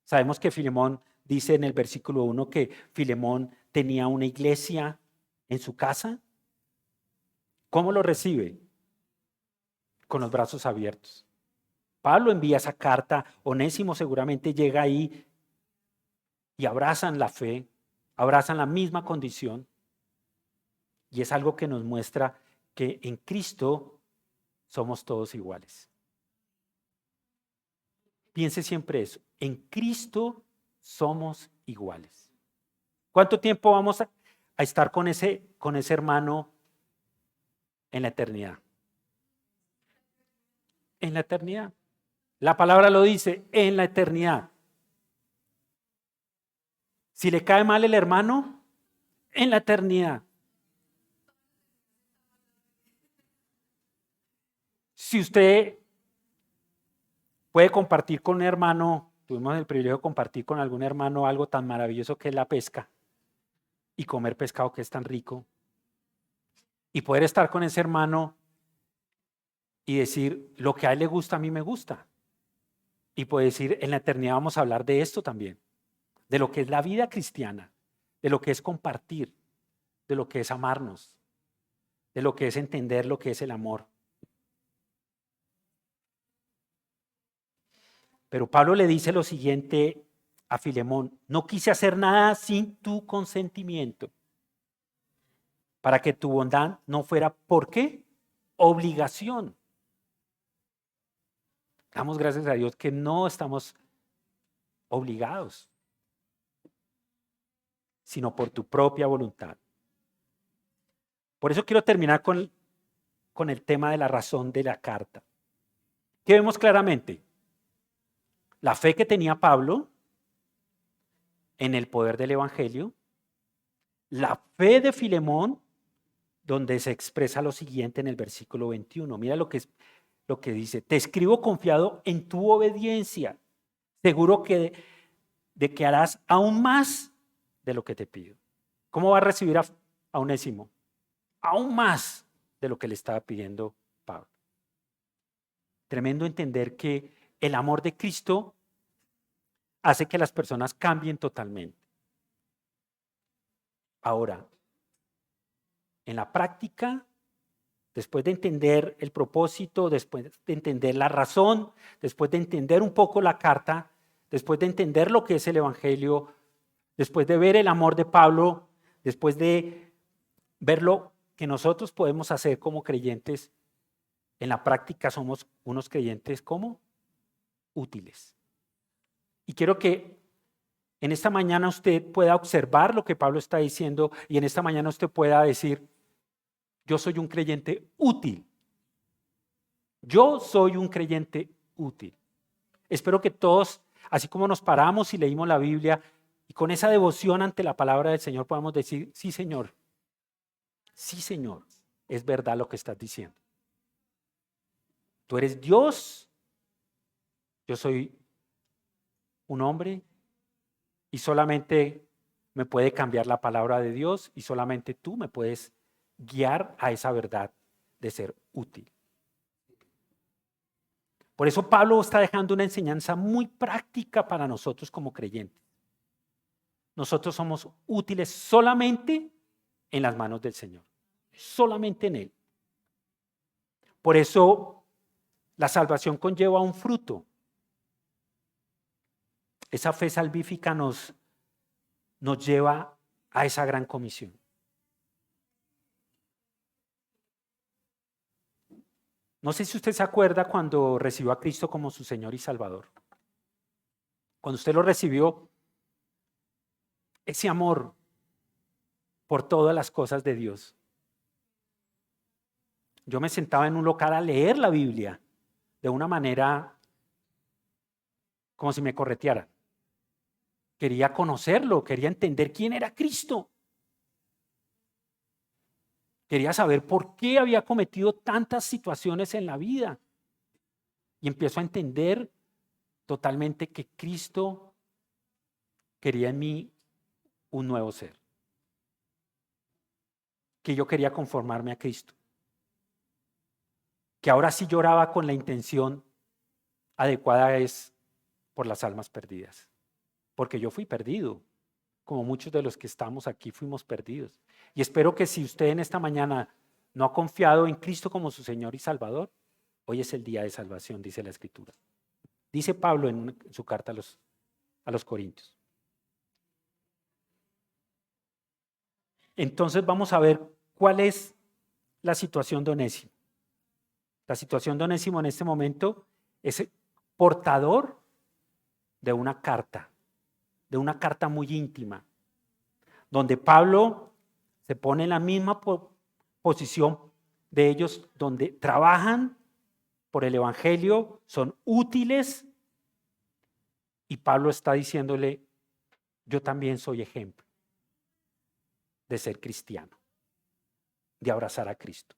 Sabemos que Filemón dice en el versículo 1 que Filemón tenía una iglesia en su casa. ¿Cómo lo recibe? Con los brazos abiertos. Pablo envía esa carta, Onésimo seguramente llega ahí y abrazan la fe, abrazan la misma condición. Y es algo que nos muestra que en Cristo somos todos iguales. Piense siempre eso, en Cristo somos iguales. ¿Cuánto tiempo vamos a estar con ese hermano en la eternidad? En la eternidad. La palabra lo dice, en la eternidad. Si le cae mal el hermano, en la eternidad. Si usted puede compartir con un hermano, tuvimos el privilegio de compartir con algún hermano algo tan maravilloso que es la pesca y comer pescado que es tan rico, y poder estar con ese hermano y decir, lo que a él le gusta, a mí me gusta. Y puede decir, en la eternidad vamos a hablar de esto también, de lo que es la vida cristiana, de lo que es compartir, de lo que es amarnos, de lo que es entender lo que es el amor. Pero Pablo le dice lo siguiente a Filemón, no quise hacer nada sin tu consentimiento, para que tu bondad no fuera, ¿por qué? Obligación. Damos gracias a Dios que no estamos obligados, sino por tu propia voluntad. Por eso quiero terminar con el tema de la razón de la carta. ¿Qué vemos claramente? La fe que tenía Pablo en el poder del Evangelio, la fe de Filemón, donde se expresa lo siguiente en el versículo 21. Mira lo que dice, te escribo confiado en tu obediencia, seguro de que harás aún más de lo que te pido. ¿Cómo va a recibir a Onésimo? Aún más de lo que le estaba pidiendo Pablo. Tremendo entender que el amor de Cristo hace que las personas cambien totalmente. Ahora, en la práctica, después de entender el propósito, después de entender la razón, después de entender un poco la carta, después de entender lo que es el Evangelio, después de ver el amor de Pablo, después de ver lo que nosotros podemos hacer como creyentes, en la práctica somos unos creyentes como útiles. Y quiero que en esta mañana usted pueda observar lo que Pablo está diciendo y en esta mañana usted pueda decir, yo soy un creyente útil. Yo soy un creyente útil. Espero que todos, así como nos paramos y leímos la Biblia y con esa devoción ante la palabra del Señor podamos decir, sí Señor, es verdad lo que estás diciendo. Tú eres Dios, yo soy un hombre y solamente me puede cambiar la palabra de Dios y solamente tú me puedes guiar a esa verdad de ser útil. Por eso Pablo está dejando una enseñanza muy práctica para nosotros como creyentes. Nosotros somos útiles solamente en las manos del Señor, solamente en Él. Por eso la salvación conlleva un fruto. Esa fe salvífica nos lleva a esa gran comisión. No sé si usted se acuerda cuando recibió a Cristo como su Señor y Salvador. Cuando usted lo recibió, ese amor por todas las cosas de Dios. Yo me sentaba en un local a leer la Biblia de una manera como si me correteara. Quería conocerlo, quería entender quién era Cristo. Quería saber por qué había cometido tantas situaciones en la vida. Y empiezo a entender totalmente que Cristo quería en mí un nuevo ser. Que yo quería conformarme a Cristo. Que ahora sí lloraba con la intención adecuada es por las almas perdidas. Porque yo fui perdido, como muchos de los que estamos aquí fuimos perdidos. Y espero que si usted en esta mañana no ha confiado en Cristo como su Señor y Salvador, hoy es el día de salvación, dice la Escritura. Dice Pablo en su carta a los Corintios. Entonces vamos a ver cuál es la situación de Onésimo. La situación de Onésimo en este momento es portador de una carta muy íntima, donde Pablo se pone en la misma posición de ellos, donde trabajan por el Evangelio, son útiles, y Pablo está diciéndole, yo también soy ejemplo de ser cristiano, de abrazar a Cristo.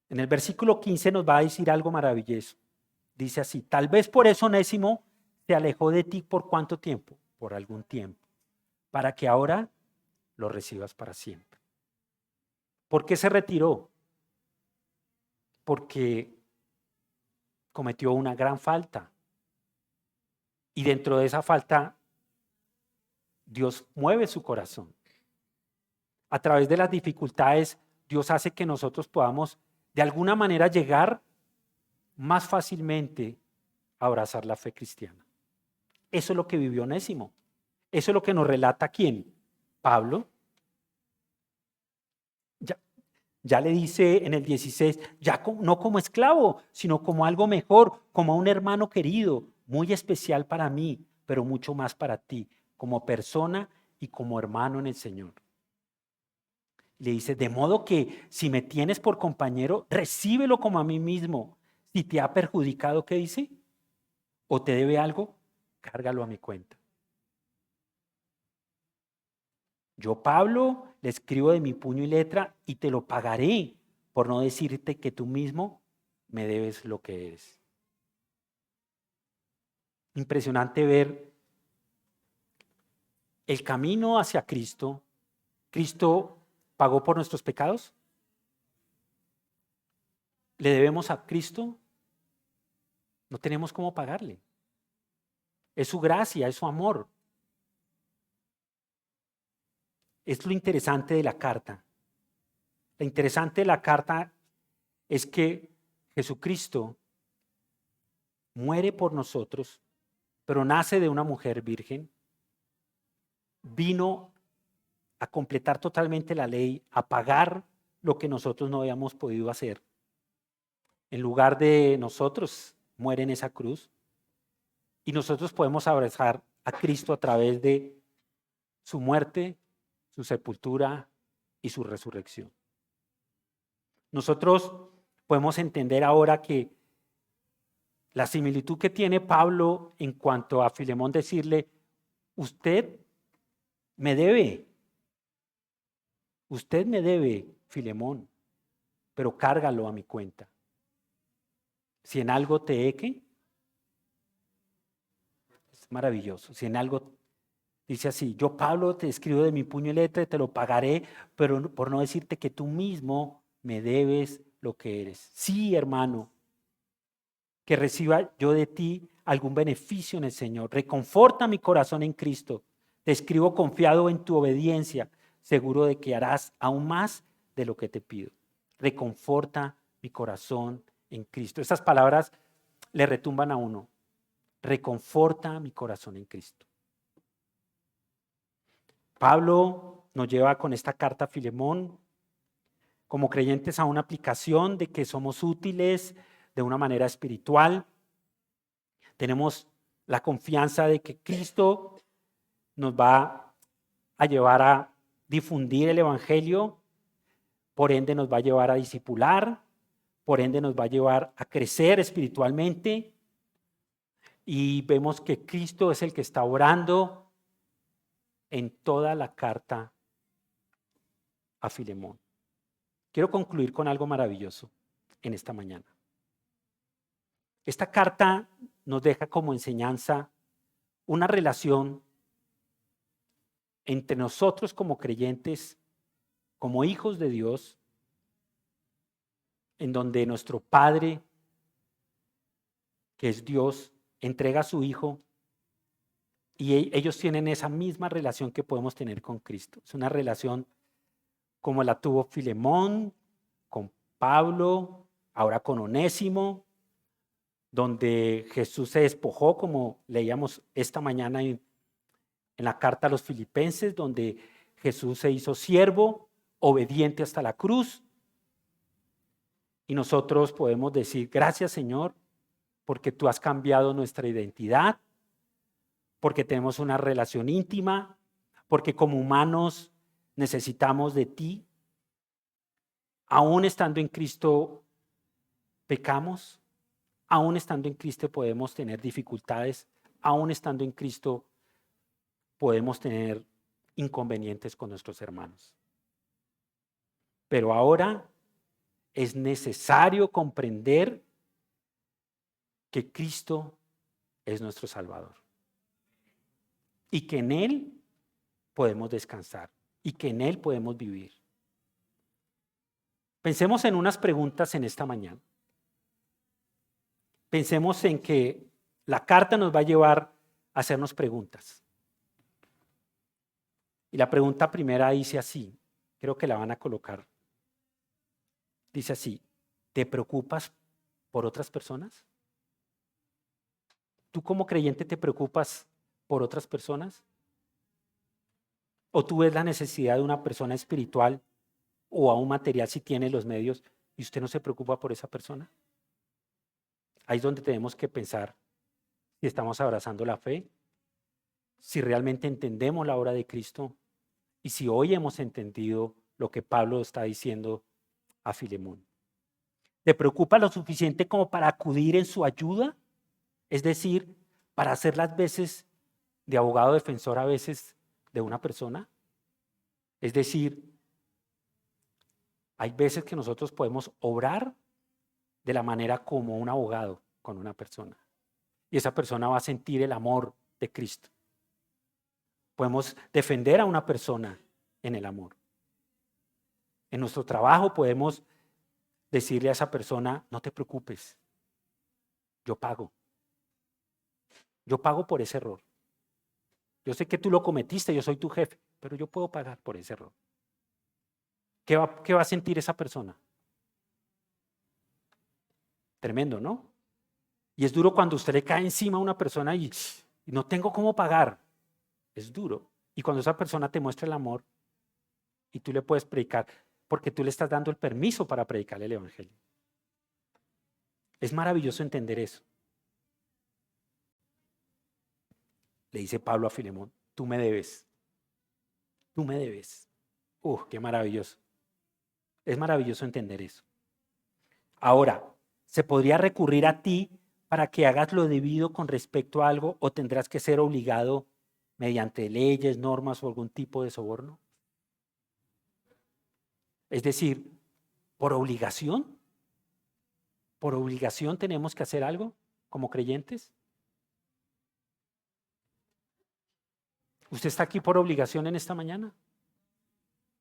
En el versículo 15 nos va a decir algo maravilloso. Dice así, tal vez por eso Onésimo se alejó de ti por ¿cuánto tiempo? Por algún tiempo, para que ahora lo recibas para siempre. ¿Por qué se retiró? Porque cometió una gran falta. Y dentro de esa falta, Dios mueve su corazón. A través de las dificultades, Dios hace que nosotros podamos de alguna manera llegar más fácilmente a abrazar la fe cristiana. Eso es lo que vivió Onésimo. Eso es lo que nos relata ¿quién? Pablo. Ya le dice en el 16, ya no como esclavo, sino como algo mejor, como un hermano querido, muy especial para mí, pero mucho más para ti, como persona y como hermano en el Señor. Le dice, de modo que si me tienes por compañero, recíbelo como a mí mismo. Si te ha perjudicado, ¿qué dice? ¿O te debe algo? Cárgalo a mi cuenta. Yo, Pablo, le escribo de mi puño y letra y te lo pagaré, por no decirte que tú mismo me debes lo que eres. Impresionante ver el camino hacia Cristo. Cristo pagó por nuestros pecados. ¿Le debemos a Cristo? No tenemos cómo pagarle. Es su gracia, es su amor. Es lo interesante de la carta. Lo interesante de la carta es que Jesucristo muere por nosotros, pero nace de una mujer virgen. Vino a completar totalmente la ley, a pagar lo que nosotros no habíamos podido hacer. En lugar de nosotros, muere en esa cruz. Y nosotros podemos abrazar a Cristo a través de su muerte, su sepultura y su resurrección. Nosotros podemos entender ahora que la similitud que tiene Pablo en cuanto a Filemón decirle, usted me debe, Filemón, pero cárgalo a mi cuenta. Si en algo te heque, es maravilloso. Si en algo dice así, yo Pablo te escribo de mi puño y letra y te lo pagaré, pero por no decirte que tú mismo me debes lo que eres. Sí, hermano, que reciba yo de ti algún beneficio en el Señor. Reconforta mi corazón en Cristo. Te escribo confiado en tu obediencia, seguro de que harás aún más de lo que te pido. Reconforta mi corazón en Cristo. Estas palabras le retumban a uno. Reconforta mi corazón en Cristo. Pablo nos lleva con esta carta a Filemón como creyentes a una aplicación de que somos útiles de una manera espiritual. Tenemos la confianza de que Cristo nos va a llevar a difundir el evangelio, por ende nos va a llevar a discipular, por ende nos va a llevar a crecer espiritualmente. Y vemos que Cristo es el que está orando en toda la carta a Filemón. Quiero concluir con algo maravilloso en esta mañana. Esta carta nos deja como enseñanza una relación entre nosotros como creyentes, como hijos de Dios, en donde nuestro Padre, que es Dios, entrega a su Hijo y ellos tienen esa misma relación que podemos tener con Cristo. Es una relación como la tuvo Filemón, con Pablo, ahora con Onésimo, donde Jesús se despojó, como leíamos esta mañana en la carta a los Filipenses, donde Jesús se hizo siervo, obediente hasta la cruz. Y nosotros podemos decir, gracias Señor, porque tú has cambiado nuestra identidad, porque tenemos una relación íntima, porque como humanos necesitamos de ti. Aún estando en Cristo pecamos, aún estando en Cristo podemos tener dificultades, aún estando en Cristo podemos tener inconvenientes con nuestros hermanos. Pero ahora es necesario comprender que Cristo es nuestro Salvador y que en Él podemos descansar y que en Él podemos vivir. Pensemos en unas preguntas en esta mañana. Pensemos en que la carta nos va a llevar a hacernos preguntas. Y la pregunta primera dice así, creo que la van a colocar. Dice así, ¿te preocupas por otras personas? ¿Tú como creyente te preocupas por otras personas? ¿O tú ves la necesidad de una persona espiritual o a un material si tiene los medios y usted no se preocupa por esa persona? Ahí es donde tenemos que pensar si estamos abrazando la fe, si realmente entendemos la obra de Cristo y si hoy hemos entendido lo que Pablo está diciendo a Filemón. ¿Te preocupa lo suficiente como para acudir en su ayuda? Es decir, para hacer las veces de abogado defensor a veces de una persona. Es decir, hay veces que nosotros podemos obrar de la manera como un abogado con una persona. Y esa persona va a sentir el amor de Cristo. Podemos defender a una persona en el amor. En nuestro trabajo podemos decirle a esa persona, no te preocupes, yo pago. Yo pago por ese error. Yo sé que tú lo cometiste, yo soy tu jefe, pero yo puedo pagar por ese error. ¿Qué va a sentir esa persona? Tremendo, ¿no? Y es duro cuando usted le cae encima a una persona y no tengo cómo pagar. Es duro. Y cuando esa persona te muestra el amor y tú le puedes predicar, porque tú le estás dando el permiso para predicarle el evangelio. Es maravilloso entender eso. Le dice Pablo a Filemón, tú me debes. Tú me debes. Qué maravilloso. Es maravilloso entender eso. Ahora, ¿se podría recurrir a ti para que hagas lo debido con respecto a algo o tendrás que ser obligado mediante leyes, normas o algún tipo de soborno? Es decir, ¿por obligación? ¿Por obligación tenemos que hacer algo como creyentes? ¿Usted está aquí por obligación en esta mañana?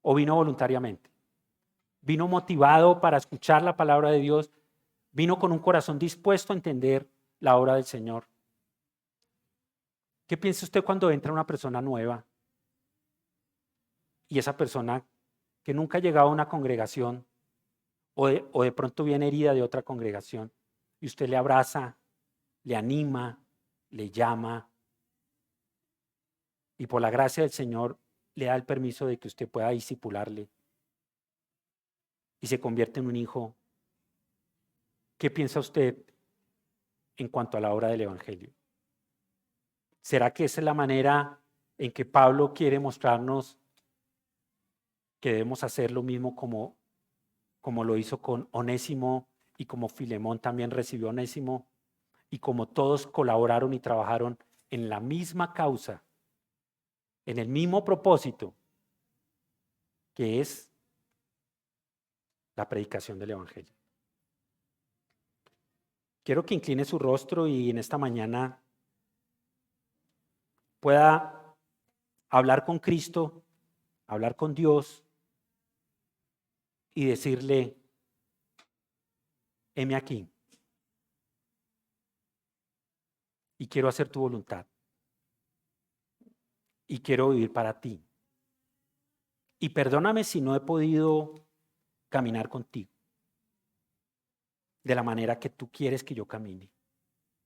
¿O vino voluntariamente? vino motivado para escuchar la palabra de Dios, vino con un corazón dispuesto a entender la obra del Señor. ¿Qué piensa usted cuando entra una persona nueva y esa persona que nunca ha llegado a una congregación o de pronto viene herida de otra congregación y usted le abraza, le anima, le llama y por la gracia del Señor le da el permiso de que usted pueda discipularle y se convierte en un hijo? ¿Qué piensa usted en cuanto a la obra del Evangelio? ¿Será que esa es la manera en que Pablo quiere mostrarnos que debemos hacer lo mismo como lo hizo con Onésimo y como Filemón también recibió a Onésimo y como todos colaboraron y trabajaron en la misma causa, en el mismo propósito, que es la predicación del Evangelio? Quiero que incline su rostro y en esta mañana pueda hablar con Cristo, hablar con Dios y decirle: heme aquí y quiero hacer tu voluntad y quiero vivir para ti. Y perdóname si no he podido caminar contigo de la manera que tú quieres que yo camine.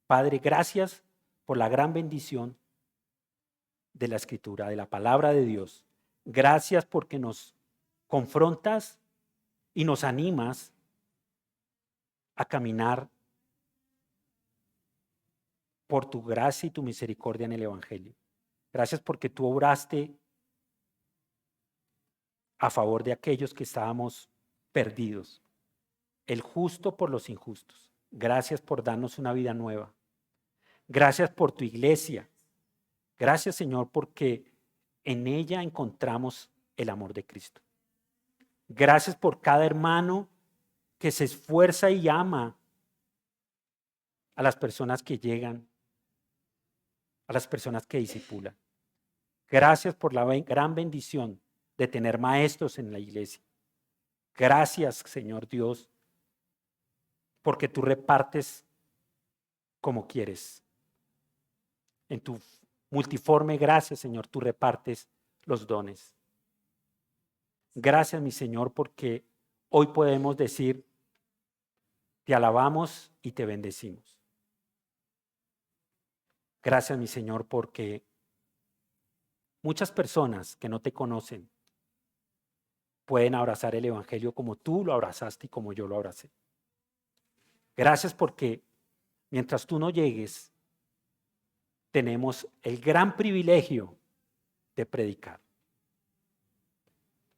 Padre, gracias por la gran bendición de la Escritura, de la palabra de Dios. Gracias porque nos confrontas y nos animas a caminar por tu gracia y tu misericordia en el Evangelio. Gracias porque tú obraste a favor de aquellos que estábamos perdidos, el justo por los injustos. Gracias por darnos una vida nueva. Gracias por tu iglesia. Gracias, Señor, porque en ella encontramos el amor de Cristo. Gracias por cada hermano que se esfuerza y ama a las personas que llegan, a las personas que discipulan. Gracias por la gran bendición de tener maestros en la iglesia. Gracias, Señor Dios, porque tú repartes como quieres. En tu multiforme gracia, Señor, tú repartes los dones. Gracias, mi Señor, porque hoy podemos decir: te alabamos y te bendecimos. Gracias, mi Señor, porque muchas personas que no te conocen pueden abrazar el Evangelio como tú lo abrazaste y como yo lo abracé. Gracias porque mientras tú no llegues, tenemos el gran privilegio de predicar.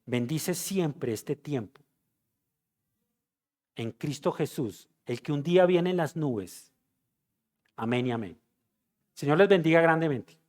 Bendice siempre este tiempo en Cristo Jesús, el que un día viene en las nubes. Amén y amén. Señor les bendiga grandemente.